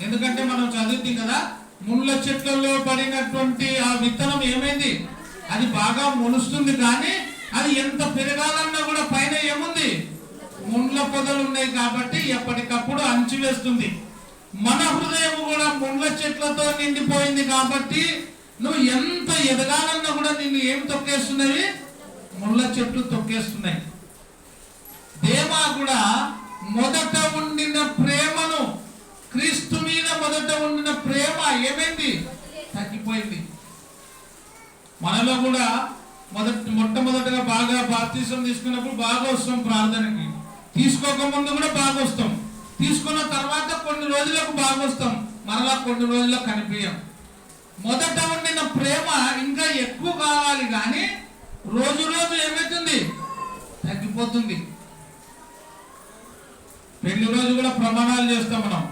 ఎందుకంటే మనం చదువుతాం కదా, ముళ్ళ చెట్లలో పడినటువంటి ఆ విత్తనం ఏమైంది? అది బాగా మొలుస్తుంది, కానీ అది ఎంత పెరగాలన్నా కూడా పైన ఏముంది? ముండ్ల పొదలు ఉన్నాయి కాబట్టి ఎప్పటికప్పుడు అంచివేస్తుంది. మన హృదయం కూడా ముండ్ల చెట్లతో నిండిపోయింది కాబట్టి నువ్వు ఎంత ఎదగాలన్నా కూడా నిన్ను ఏం తొక్కేస్తున్నాయి? ముళ్ళ చెట్లు తొక్కేస్తున్నాయి. దేమా కూడా మొదట ఉండిన ప్రేమను, క్రీస్తు మీద మొదట ఉండిన ప్రేమ ఏమైంది? తగ్గిపోయింది. మనలో కూడా మొట్టమొదటిగా బాగా బాప్తిసం తీసుకున్నప్పుడు బాగా వస్తాం ప్రార్థనకి, తీసుకోకముందు కూడా బాగా వస్తాం, తీసుకున్న తర్వాత కొన్ని రోజులకు బాగా వస్తాం, మరలా కొన్ని రోజులకు కనిపించాం. మొదట ఉండిన ప్రేమ ఇంకా ఎక్కువ కావాలి, కానీ రోజు రోజు ఏమవుతుంది? తగ్గిపోతుంది. పెళ్లి రోజు కూడా ప్రమాణాలు చేస్తాం మనం,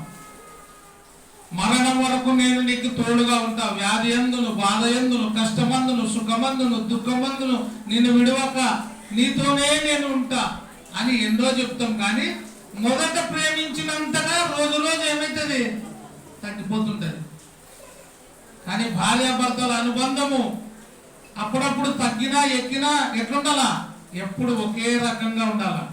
మరణం వరకు నేను నీకు తోడుగా ఉంటా, వ్యాధి ఎందును, బాధ ఎందును, కష్టమందును, సుఖమందును, దుఃఖమందును నిన్ను విడవక నీతోనే నేను ఉంటా అని ఎన్నో చెప్తాం. కానీ మొదట ప్రేమించినంతగా రోజు రోజు ఏమవుతుంది? తగ్గిపోతుంటది. కానీ భార్యాభర్తల అనుబంధము అప్పుడప్పుడు తగ్గినా ఎక్కినా ఎట్లుండాలా? ఎప్పుడు ఒకే రకంగా ఉండాలా.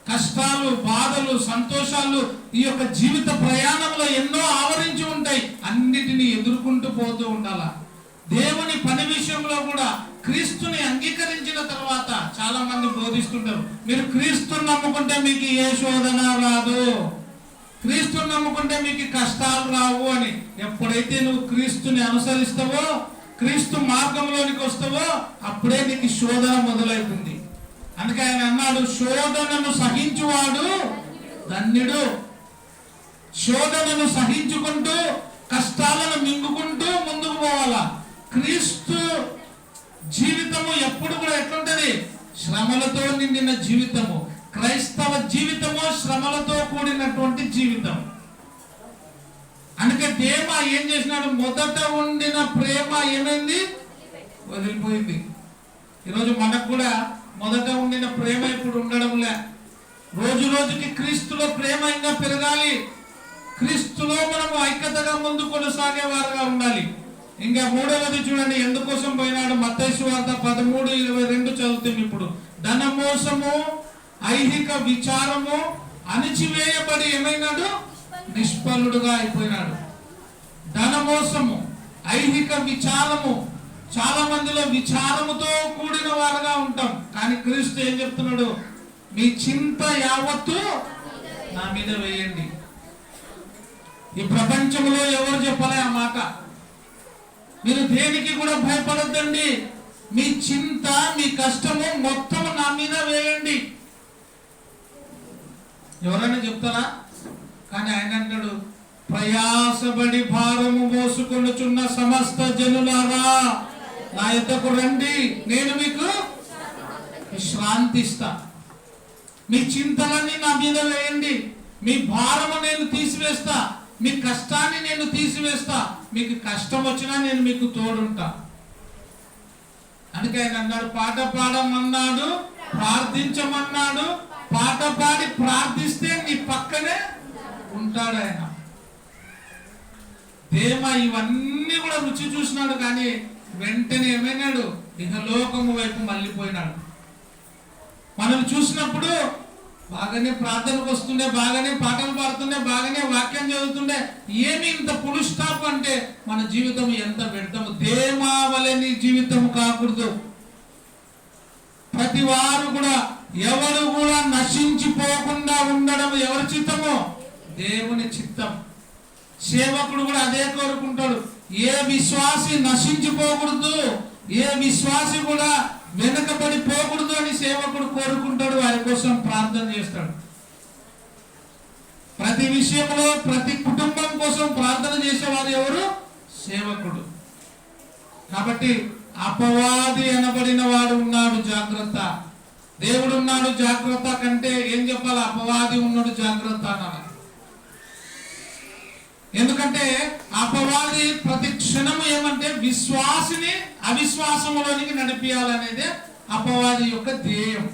కష్టాలు, బాధలు, సంతోషాలు ఈ యొక్క జీవిత ప్రయాణంలో ఎన్నో ఆవరించి ఉంటాయి, అన్నిటినీ ఎదుర్కొంటూ పోతూ ఉండాలా. దేవుని పని విషయంలో కూడా క్రీస్తుని అంగీకరించిన తర్వాత చాలా మంది బోధిస్తుంటారు, మీరు క్రీస్తుని నమ్ముకుంటే మీకు ఏ శోధన రాదు, క్రీస్తుని నమ్ముకుంటే మీకు కష్టాలు రావు అని. ఎప్పుడైతే నువ్వు క్రీస్తుని అనుసరిస్తావో, క్రీస్తు మార్గంలోనికి వస్తావో అప్పుడే నీకు శోధన మొదలవుతుంది. అందుకే ఆయన అన్నాడు, శోధనను సహించువాడు ధన్యుడు. శోధనను సహించుకుంటూ కష్టాలను మింగుకుంటూ ముందుకు పోవాలా. క్రీస్తు జీవితము ఎప్పుడు కూడా ఎట్లుంటది? శ్రమలతో నిండిన జీవితము. క్రైస్తవ జీవితము శ్రమలతో కూడినటువంటి జీవితం. అందుకే దేమ ఏం చేసినాడు? మొదట ఉండిన ప్రేమ ఏమైంది? వదిలిపోయింది. ఈరోజు మనకు కూడా మొదట ఉండిన ప్రేమ ఇప్పుడు ఉండడంలే. రోజు రోజుకి క్రీస్తులో ప్రేమ ఇంకా పెరగాలి. క్రీస్తులో మనము ఐక్యతగా ముందు కొనసాగే వారుగా ఉండాలి. ఇంకా మూడవది చూడండి, ఎందుకోసం పోయినాడు? మత్తయి సువార్త 13:22 చదువుతుంది. ఇప్పుడు ధనమోసము, ఐహిక విచారము అణిచివేయబడి ఏమైనాడు? నిష్ఫలుడుగా అయిపోయినాడు. ధనమోసము, ఐహిక విచారము. చాలా మందిలో విచారముతో కూడిన వారుగా ఉంటాం. కానీ క్రీస్తు ఏం చెప్తున్నాడు? మీ చింత యావత్తు నా మీద వేయండి. ఈ ప్రపంచంలో ఎవరు చెప్పలే ఆ మాట. మీరు దేనికి కూడా భయపడొద్దండి, మీ చింత, మీ కష్టము మొత్తం నా మీద వేయండి. ఎవరైనా చెప్తారా? కానీ ఆయన అంటాడు, ప్రయాసపడి భారము మోసుకొనుచున్న సమస్త జనులారా నా యొద్దకు రండి, నేను మీకు విశ్రాంతి ఇస్తా. మీ చింతలన్నీ నా మీద వేయండి, మీ భారము నేను తీసివేస్తా, మీ కష్టాన్ని నేను తీసివేస్తా. మీకు కష్టం వచ్చినా నేను మీకు తోడుంటా. అందుకే ఆయన అన్నాడు, పాట పాడమన్నాడు, ప్రార్థించమన్నాడు. పాట పాడి ప్రార్థిస్తే నీ పక్కనే ఉంటాడు ఆయన. దేమ ఇవన్నీ కూడా రుచి చూసినాడు, కానీ వెంటనే ఏమైనాడు? ఇహలోకము వైపు మళ్ళీపోయినాడు. మనం చూసినప్పుడు బాగానే ప్రార్థనకు వస్తుండే, బాగానే పాటలు పాడుతుండే, బాగానే వాక్యం చదువుతుండే, ఏమి ఇంత ఫుల్ స్టాప్ అంటే మన జీవితం ఎంత వ్యర్థము. దేమావలే నీ జీవితం కాకూడదు. ప్రతి వారు కూడా, ఎవరు కూడా నశించిపోకుండా ఉండడం ఎవరి చిత్తమో? దేవుని చిత్తం. సేవకుడు కూడా అదే కోరుకుంటాడు. ఏ విశ్వాసి నశించిపోకూడదు, ఏ విశ్వాసి కూడా వెనకబడి పోకూడదు అని సేవకుడు కోరుకుంటాడు. వారి కోసం ప్రార్థన చేస్తాడు. ప్రతి విషయంలో, ప్రతి కుటుంబం కోసం ప్రార్థన చేసేవారు ఎవరు? సేవకుడు. కాబట్టి అపవాది అనబడిన వాడు ఉన్నాడు, జాగ్రత్త. దేవుడు ఉన్నాడు, జాగ్రత్త కంటే ఏం చెప్పాలి? అపవాది ఉన్నాడు, జాగ్రత్త అనాలి. ఎందుకంటే అపవాది ప్రతి క్షణం ఏమంటే విశ్వాసిని అవిశ్వాసంలోనికి నడిపియాలనేదే అపవాది యొక్క ధ్యేయం.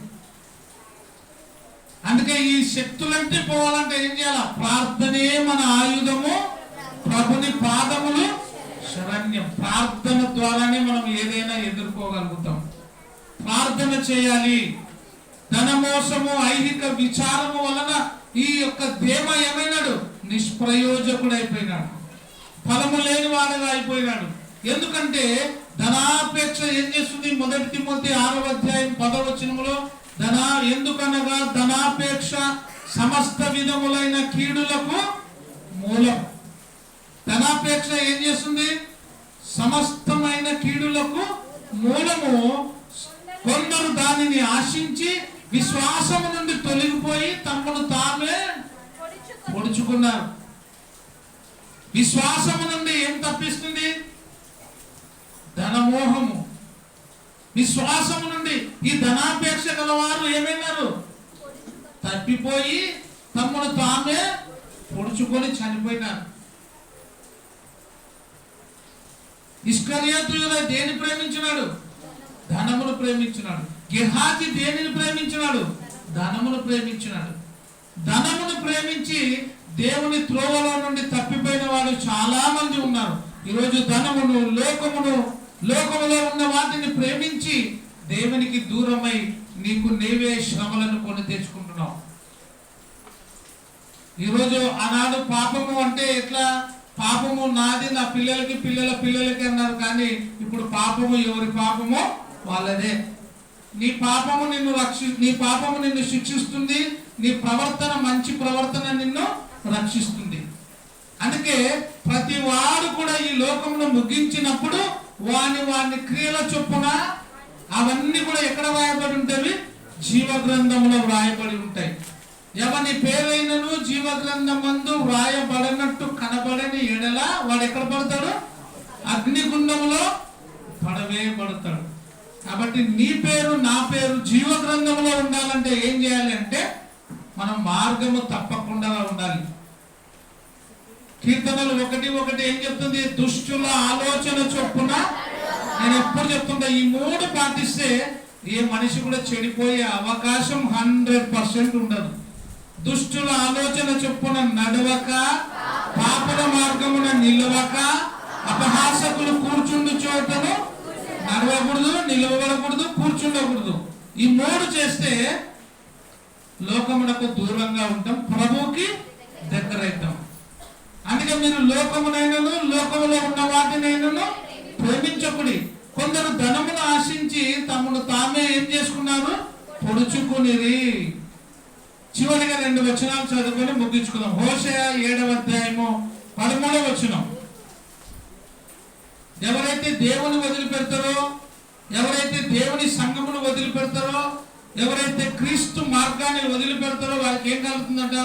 అందుకే ఈ శక్తులంటే పోవాలంటే ఏం చేయాలి? ప్రార్థనే మన ఆయుధము, ప్రభుని పాదములు శరణ్యం. ప్రార్థన ద్వారానే మనం ఏదైనా ఎదుర్కోగలుగుతాం. ప్రార్థన చేయాలి. ధనమోసము, ఐహిక విచారము వలన ఈ యొక్క దేమ ఏమైనాడు? నిష్ప్రయోజకుడు అయిపోయినాడు, ఫలము లేని వాడుగా అయిపోయినాడు. ఎందుకంటే ధనాపేక్ష ఏం చేస్తుంది? 1 తిమోతి 6:10 ఎందుకనగా ధనాపేక్ష సమస్త విధములైన కీడులకు మూలం. ధనాపేక్ష ఏం చేస్తుంది? సమస్తమైన కీడులకు మూలము. కొందరు దానిని ఆశించి విశ్వాసము నుండి తొలగిపోయి తమను తామే పొడుచుకున్నారు. విశ్వాసము నుండి ఏం తప్పిస్తుంది? ధనమోహము. విశ్వాసము నుండి ఈ ధనాపేక్ష గలవారు ఏమైనారు? తప్పిపోయి తమను తామే పొడుచుకొని చనిపోయినారు. ఇస్కరియోతు దేని ప్రేమించినాడు? ధనమును ప్రేమించినాడు. గెహాజీ దేనిని ప్రేమించినాడు? ధనమును ప్రేమించినాడు. ధనమును ప్రేమించి దేవుని త్రోవలో నుండి తప్పిపోయిన వాడు చాలా మంది ఉన్నారు. ఈరోజు ధనమును, లోకములో ఉన్న వాటిని ప్రేమించి దేవునికి దూరమై నీకు నీవే శ్రమలను కొని తెచ్చుకుంటున్నావు. ఈరోజు ఆనాడు పాపము అంటే ఎట్లా? పాపము నాది, నా పిల్లలకి, పిల్లల పిల్లలకి అన్నారు. కానీ ఇప్పుడు పాపము ఎవరి పాపమో వాళ్ళదే. నీ పాపము నిన్ను శిక్షిస్తుంది. నీ ప్రవర్తన, మంచి ప్రవర్తన నిన్ను రక్షిస్తుంది. అందుకే ప్రతి వాడు కూడా ఈ లోకంలో ముగించినప్పుడు వాని క్రియల చొప్పున అవన్నీ కూడా ఎక్కడ వ్రాయబడి ఉంటాయి? జీవ గ్రంథంలో వ్రాయబడి ఉంటాయి. ఎవని పేరైనను జీవ గ్రంథమందు వ్రాయబడినట్టు కనబడని ఎడల వాడు ఎక్కడ పడతాడు? అగ్నిగుండంలో పడవేయబడతాడు. కాబట్టి నీ పేరు, నా పేరు జీవ గ్రంథంలో ఉండాలంటే ఏం చేయాలి అంటే మనం మార్గము తప్పకుండా ఉండాలి. కీర్తనలు 1:1 ఏం చెప్తుంది? దుష్టుల ఆలోచన చొప్పున. నేను ఎప్పుడు చెప్తుంటా, ఈ 3 పాటిస్తే ఏ మనిషి కూడా చెడిపోయే అవకాశం 100% ఉండదు. దుష్టుల ఆలోచన చొప్పున నడవక, పాపుల మార్గమున నిలవక, అపహాసకులు కూర్చుండు చోటను నడవకూడదు, నిలవకూడదు, కూర్చుండకూడదు. ఈ 3 చేస్తే లోకమునకు దూరంగా ఉంటాం, ప్రభువుకి దగ్గర అవుతాం. అందుకే మీరు లోకమునైనను లోకములో ఉన్న వాటినైనను ప్రేమించకుడి. కొందరు ధనమును ఆశించి తమను తామే ఏం చేసుకున్నారు? పొడుచుకునిరి. చివరిగా 2 వచనాలు చదువుకొని ముగించుకుందాం. హోషేయ 7వ అధ్యాయము 13వ వచనం. ఎవరైతే దేవుని వదిలిపెడతారో, ఎవరైతే దేవుని సంఘమును వదిలిపెడతారో, ఎవరైతే క్రీస్తు మార్గాన్ని వదిలిపెడతారో వారికి ఏం కలుగుతుందంట?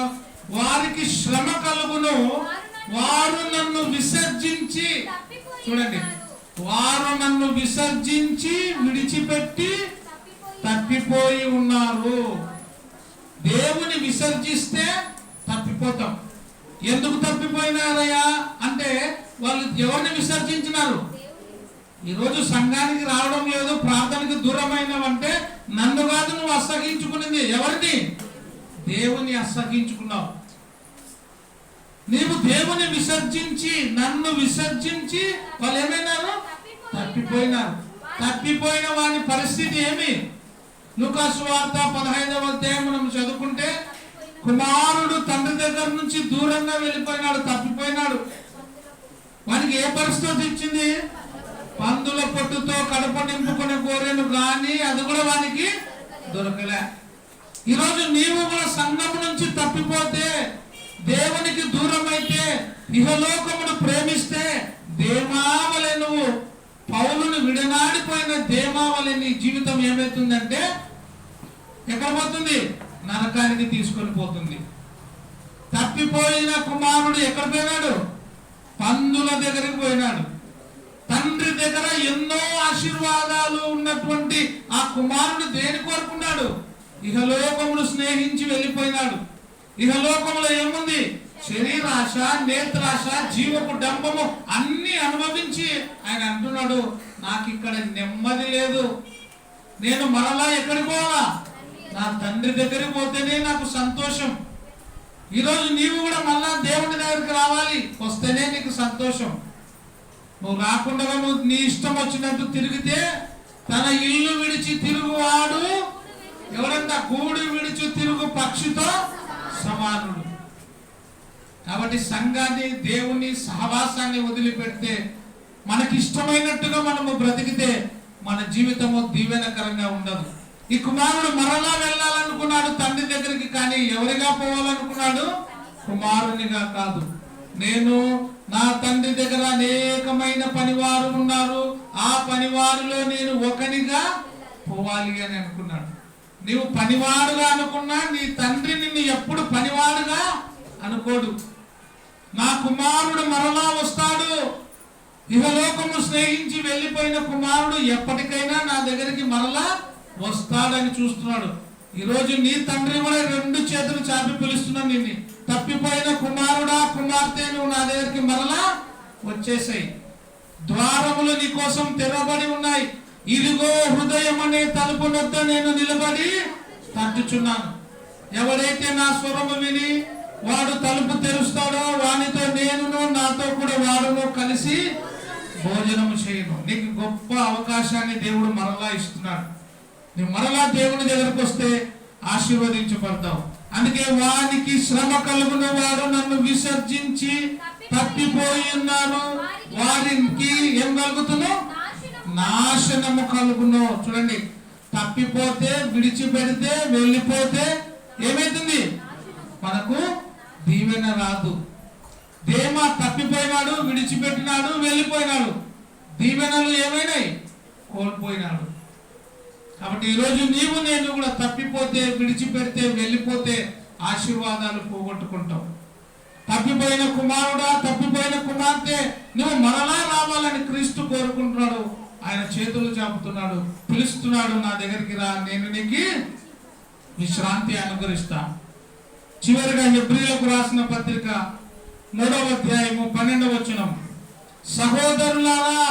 వారికి శ్రమ కలుగును. వారు నన్ను విసర్జించి, చూడండి, వారు నన్ను విసర్జించి విడిచిపెట్టి తప్పిపోయి ఉన్నారు. దేవుని విసర్జిస్తే తప్పిపోతాం. ఎందుకు తప్పిపోయినారయ్యా అంటే వాళ్ళు ఎవరిని విసర్జించినారు? ఈరోజు సంఘానికి రావడం లేదు, ప్రార్థనకి దూరమైనవంటే నన్ను కాదు నువ్వు అసహించుకున్నది. ఎవరిని? దేవుని అసహించుకున్నావు. నీవు దేవుని విసర్జించి నన్ను విసర్జించి వాళ్ళు ఏమైనారు? తప్పిపోయినారు. తప్పిపోయిన వాని పరిస్థితి ఏమి? లూకా సువార్త 15వ అధ్యాయం మనం చదువుకుంటే, కుమారుడు తండ్రి దగ్గర నుంచి దూరంగా వెళ్ళిపోయినాడు, తప్పిపోయినాడు. వానికి ఏ పరిస్థితి ఇచ్చింది? పందుల పొట్టుతో కడప నింపుకునే కోరేను కానీ అది కూడా వానికి దొరకలే. ఈరోజు నీవు కూడా సంఘం నుంచి తప్పిపోతే, దేవునికి దూరం అయితే, ఇహలోకమును ప్రేమిస్తే, దేమావలే నువ్వు పౌలును విడనాడిపోయిన దేమావలే నీ జీవితం ఏమవుతుందంటే ఎక్కడ పోతుంది? నరకానికి తీసుకొని పోతుంది. తప్పిపోయిన కుమారుడు ఎక్కడ పోయినాడు? పందుల దగ్గరికి పోయినాడు. తండ్రి దగ్గర ఎన్నో ఆశీర్వాదాలు ఉన్నటువంటి ఆ కుమారుడు దేని కోరుకున్నాడు? ఇహలోకమును స్నేహించి వెళ్ళిపోయినాడు. ఇహలోకములో ఏముంది? శరీరాశ, నేత్రాశ, జీవపు డంబము అన్ని అనుభవించి ఆయన అంటున్నాడు, నాకు ఇక్కడ నెమ్మది లేదు, నేను మరలా ఎక్కడికి పోవాలా? నా తండ్రి దగ్గరికి పోతేనే నాకు సంతోషం. ఈరోజు నీవు కూడా మళ్ళా దేవుని దగ్గరికి రావాలి, వస్తేనే నీకు సంతోషం. నువ్వు రాకుండా నువ్వు నీ ఇష్టం వచ్చినట్టు తిరిగితే, తన ఇల్లు విడిచి తిరుగువాడు ఎవరంతా గూడు విడిచి తిరుగు పక్షితో సమానుడు. కాబట్టి సంఘాన్ని, దేవుని సహవాసాన్ని వదిలిపెడితే, మనకి ఇష్టమైనట్టుగా మనము బ్రతికితే మన జీవితము దీవెనకరంగా ఉండదు. ఈ కుమారుడు మరలా వెళ్ళాలనుకున్నాడు తండ్రి దగ్గరికి, కానీ ఎవరిగా పోవాలనుకున్నాడు? కుమారునిగా కాదు. నేను నా తండ్రి దగ్గర అనేకమైన పనివారు ఉన్నారు, ఆ పనివారిలో నేను ఒకనిగా పోవాలి అని అనుకున్నాడు. నీవు పనివాడుగా అనుకున్నా నీ తండ్రి నిన్ను ఎప్పుడు పనివాడుగా అనుకోడు. నా కుమారుడు మరలా వస్తాడు. ఇహలోకము స్నేహించి వెళ్ళిపోయిన కుమారుడు ఎప్పటికైనా నా దగ్గరికి మరలా వస్తాడని చూస్తున్నాడు. ఈరోజు నీ తండ్రి కూడా 2 చేతులు చాపి పిలుస్తున్నాను నిన్ను. తప్పిపోయిన కుమారుడా, కుమార్తె, నువ్వు నా దగ్గరికి మరలా వచ్చేసాయి. ద్వారములు నీ కోసం తెరవబడి ఉన్నాయి. ఇదిగో హృదయం అనే తలుపు వద్ద నేను నిలబడి తట్టుచున్నాను. ఎవరైతే నా స్వరము విని వాడు తలుపు తెరుస్తాడో వానితో నేనును, నాతో కూడా వాడును కలిసి భోజనము చేయను. నీకు గొప్ప అవకాశాన్ని దేవుడు మరలా ఇస్తున్నాడు. నువ్వు మరలా దేవుని దగ్గరకు వస్తే ఆశీర్వదించబడతావు. అందుకే వానికి శ్రమ కలుగును, వాడు నన్ను విసర్జించి తప్పిపోయి ఉన్నాను, వారికి ఏం కలుగుతును? నాశనము కలుగును. చూడండి, తప్పిపోతే, విడిచిపెడితే, వెళ్ళిపోతే ఏమైతుంది? మనకు దీవెన రాదు. దేమా తప్పిపోయినాడు, విడిచిపెట్టినాడు, వెళ్ళిపోయినాడు. దీవెనలు ఏమైనాయి? కోల్పోయినాడు. కాబట్టి ఈరోజు నీవు నేను కూడా తప్పిపోతే, విడిచిపెడితే, వెళ్ళిపోతే ఆశీర్వాదాలు పోగొట్టుకుంటావు. తప్పిపోయిన కుమారుడా, తప్పిపోయిన కుమార్తె, నువ్వు మరలా రావాలని క్రీస్తు కోరుకుంటున్నాడు. ఆయన చేతులు చాపుతున్నాడు, పిలుస్తున్నాడు, నా దగ్గరికి రా, నేను నీకు విశ్రాంతి అనుగ్రహిస్తా. చివరిగా హెబ్రీయులకు రాసిన పత్రిక 3వ అధ్యాయము 12వ వచనం. సహోదరులారా,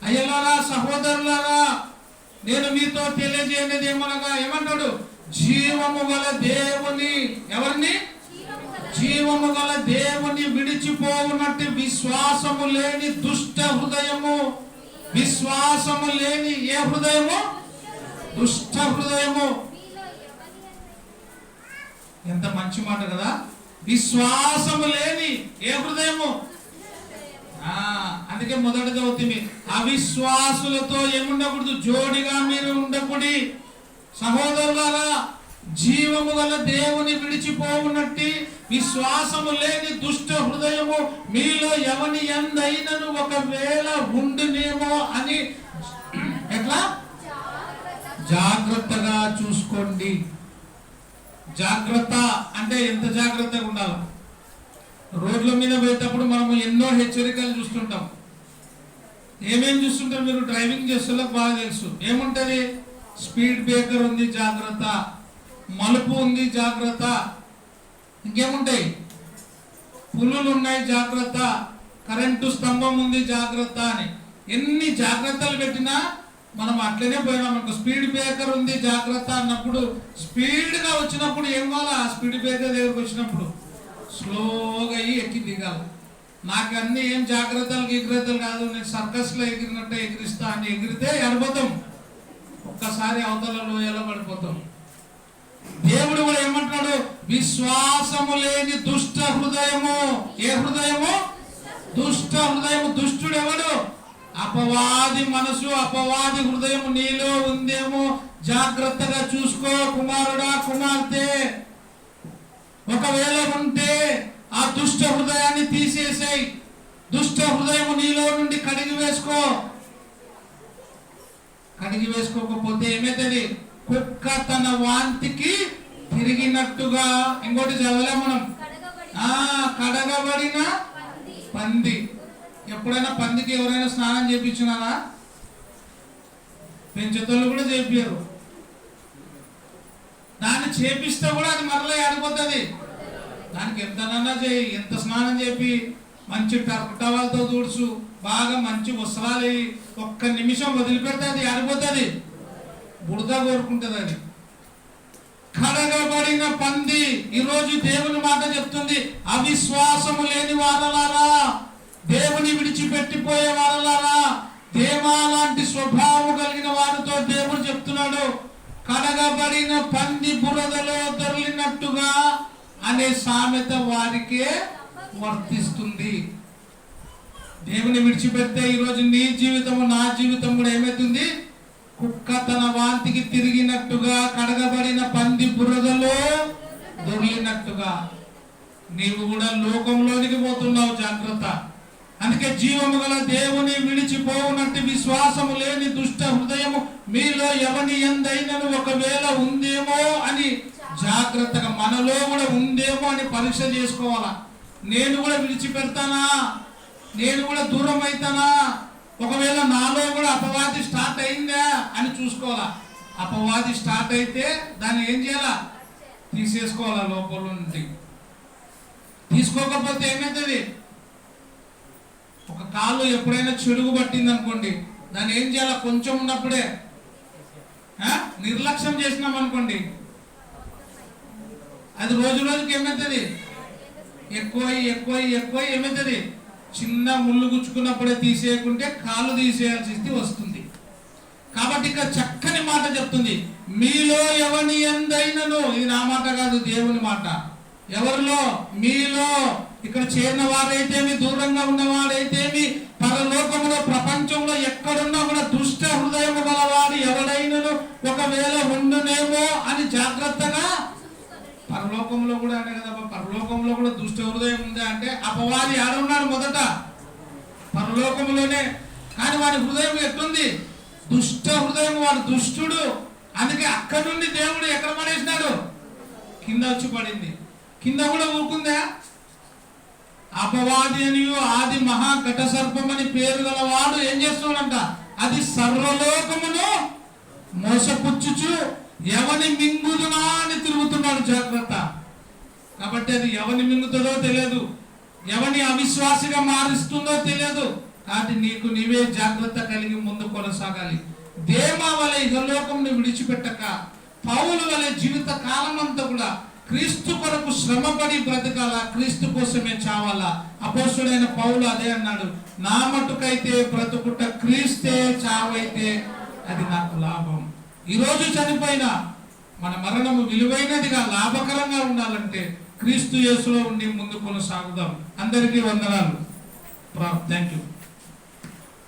అయ్యలారా, సహోదరులారా, నేను మీతో తెలియజేయనిది ఏమనగా, ఏమన్నాడు? జీవము గల దేవుని, ఎవరిని? జీవము గల దేవుని విడిచిపోవునట్టు విశ్వాసము లేని దుష్ట హృదయము, విశ్వాసము లేని ఏ హృదయము? దుష్ట హృదయము. ఎంత మంచి మాట కదా! విశ్వాసము లేని ఏ హృదయము? అందుకే మొదట చదువుతుంది, అవిశ్వాసులతో ఏముండకూడదు, జోడిగా మీరు ఉండకూడి. సహోదరులారా, జీవము గల దేవుని విడిచిపోవునట్టి విశ్వాసము లేని దుష్ట హృదయము మీలో ఎవని ఎందైనను ఒకవేళ ఉండునేమో అని ఎట్లా జాగ్రత్తగా చూసుకోండి. జాగ్రత్త అంటే ఎంత జాగ్రత్తగా ఉండాలి. రోడ్ల మీద పోయేటప్పుడు మనము ఎన్నో హెచ్చరికలు చూస్తుంటాం. ఏమేమి చూస్తుంటారు మీరు? డ్రైవింగ్ చేస్తులకు బాగా తెలుసు. ఏముంటది? స్పీడ్ బ్రేకర్ ఉంది, జాగ్రత్త. మలుపు ఉంది, జాగ్రత్త. ఇంకేముంటాయి? పులులు ఉన్నాయి, జాగ్రత్త. కరెంటు స్తంభం ఉంది, జాగ్రత్త అని ఎన్ని జాగ్రత్తలు పెట్టినా మనం అట్లనే పోయినామనుకో. స్పీడ్ బ్రేకర్ ఉంది, జాగ్రత్త అన్నప్పుడు స్పీడ్గా వచ్చినప్పుడు ఏం కావాలా? స్పీడ్ బ్రేకర్ దగ్గరకు వచ్చినప్పుడు స్లోగా అయ్యి ఎక్కి దిగాలి. నాకు అన్ని ఏం జాగ్రత్తలు కాదు, నేను సర్కస్లో ఎగిరినట్టే ఎగిరిస్తా అని ఎగిరితే ఎడిపోతాం, ఒక్కసారి అవతల లోయలో పడిపోతాం. దేవుడు కూడా ఏమంటున్నాడు? విశ్వాసము లేని దుష్ట హృదయము. ఏ హృదయము? దుష్ట హృదయము. దుష్టుడు ఎవడు? అపవాది మనసు, అపవాది హృదయం నీలో ఉందేమో జాగ్రత్తగా చూసుకో కుమారుడా, కుమార్తె. ఒకవేళ ఉంటే ఆ దుష్ట హృదయాన్ని తీసేసేయి. దుష్ట హృదయం నీలో నుండి కడిగి వేసుకో. కడిగి వేసుకోకపోతే ఏమైతుంది? కుక్క తన వాంతికి తిరిగినట్టుగా. ఇంకోటి చదవలే మనం, కడగబడిన పంది. ఎప్పుడైనా పందికి ఎవరైనా స్నానం చేయించున్నారా? పెంచేతోళ్ళు కూడా చేపించారు. దాన్ని చేపిస్తే కూడా అది మరలా ఆడిపోతుంది. దానికి ఎంతనన్నా చేయి, ఎంత స్నానం చేపి, మంచి టవల్తో తుడుచు, బాగా మంచి వస్త్రాలు, ఒక్క నిమిషం వదిలిపెడితే అది ఆడిపోతుంది, బుడద కోరుకుంటుంది. అది కడగబడిన పంది. ఈరోజు దేవుని మాట చెప్తుంది, అవిశ్వాసము లేని వారలారా, దేవుని విడిచిపెట్టిపోయే వారలారా, దేవా లాంటి స్వభావం కలిగిన వారితో దేవుడు చెప్తున్నాడు, కడగబడిన పంది బురదలో దొర్లినట్టుగా అనే సామెత వారికే వర్తిస్తుంది. దేవుని విడిచిపెడితే ఈరోజు నీ జీవితము, నా జీవితం కూడా ఏమవుతుంది? కుక్క తన వాంతికి తిరిగినట్టుగా, కడగబడిన పంది బురదలో దొర్లినట్టుగా నీవు కూడా లోకంలోనికి పోతున్నావు. జాగ్రత్త. అందుకే జీవము గల దేవుని విడిచిపోవునట్టు విశ్వాసము లేని దుష్ట హృదయము మీలో ఎవని ఎందైనను ఒకవేళ ఉందేమో అని జాగ్రత్తగా, మనలో కూడా ఉందేమో అని పరీక్ష చేసుకోవాలా. నేను కూడా విడిచిపెడతానా? నేను కూడా దూరం అవుతానా? ఒకవేళ నాలో కూడా అపవాది స్టార్ట్ అయిందా అని చూసుకోవాలా. అపవాది స్టార్ట్ అయితే దాన్ని ఏం చేయాలా? తీసేసుకోవాలా లోపల నుండి. తీసుకోకపోతే ఏమవుతుంది? ఒక కాలు ఎప్పుడైనా చెడుగు పట్టింది అనుకోండి, దాన్ని ఏం చేయాలా? కొంచెం ఉన్నప్పుడే నిర్లక్ష్యం చేసినాం అనుకోండి, అది రోజు రోజుకి ఏమవుతుంది? ఎక్కువ ఏమవుతుంది? చిన్న ముళ్ళు గుచ్చుకున్నప్పుడే తీసేయకుంటే కాలు తీసేయాల్సి వస్తుంది. కాబట్టి ఇక్కడ చక్కని మాట చెప్తుంది, మీలో ఎవని ఎందైనను. ఇది నా మాట కాదు, దేవుని మాట. ఎవరిలో? మీలో. ఇక్కడ చేరిన వారైతేమి, దూరంగా ఉన్నవాడైతేమి, పరలోకంలో ప్రపంచంలో ఎక్కడున్నా కూడా దుష్ట హృదయం గలవాడు ఎవడైనను ఒకవేళ ఉండునేమో అని జాగ్రత్తగా. పరలోకంలో కూడా అంటే కదా, పరలోకంలో కూడా దుష్ట హృదయం ఉందా అంటే అపవాది ఆడున్నాడు మొదట పరలోకంలోనే. కానీ వాడి హృదయం ఎట్టుంది? దుష్ట హృదయం. వాడు దుష్టుడు. అందుకే అక్కడి నుండి దేవుడు ఎక్కడ పడేసినాడు? కింద వచ్చి పడింది. కింద కూడా ఊరుకుందా? అపవాది అని, ఆది మహా ఘట సర్పం అని పేరు గల వాడు ఏం చేస్తున్నాడంట? అది సర్వలోకమును మోసపుచ్చుచు ఎవని మింగుదునా అని తిరుగుతున్నాడు. జాగ్రత్త. కాబట్టి అది ఎవని మింగుతుందో తెలియదు. ఎవరిని అవిశ్వాసిగా మారుస్తుందో తెలియదు. కాబట్టి నీకు నీవే జాగ్రత్త కలిగి ముందు కొనసాగాలి. దేమా వలె ఇహలోకంను విడిచిపెట్టక పౌలు వలె జీవిత కాలం అంతా కూడా క్రీస్తు కొరకు శ్రమపడి బ్రతకాల, క్రీస్తు కోసమే చావాలా. అపోస్తుడైన పౌలు అదే అన్నాడు, నా మటుకైతే బ్రతుకుట క్రీస్తే, చావైతే అది నాకు లాభం. ఈరోజు చనిపోయినా మన మరణము విలువైనదిగా లాభకరంగా ఉండాలంటే క్రీస్తు యేసులో ఉండి ముందు కొనసాగుదాం. అందరికీ వందనాలు. Thank you.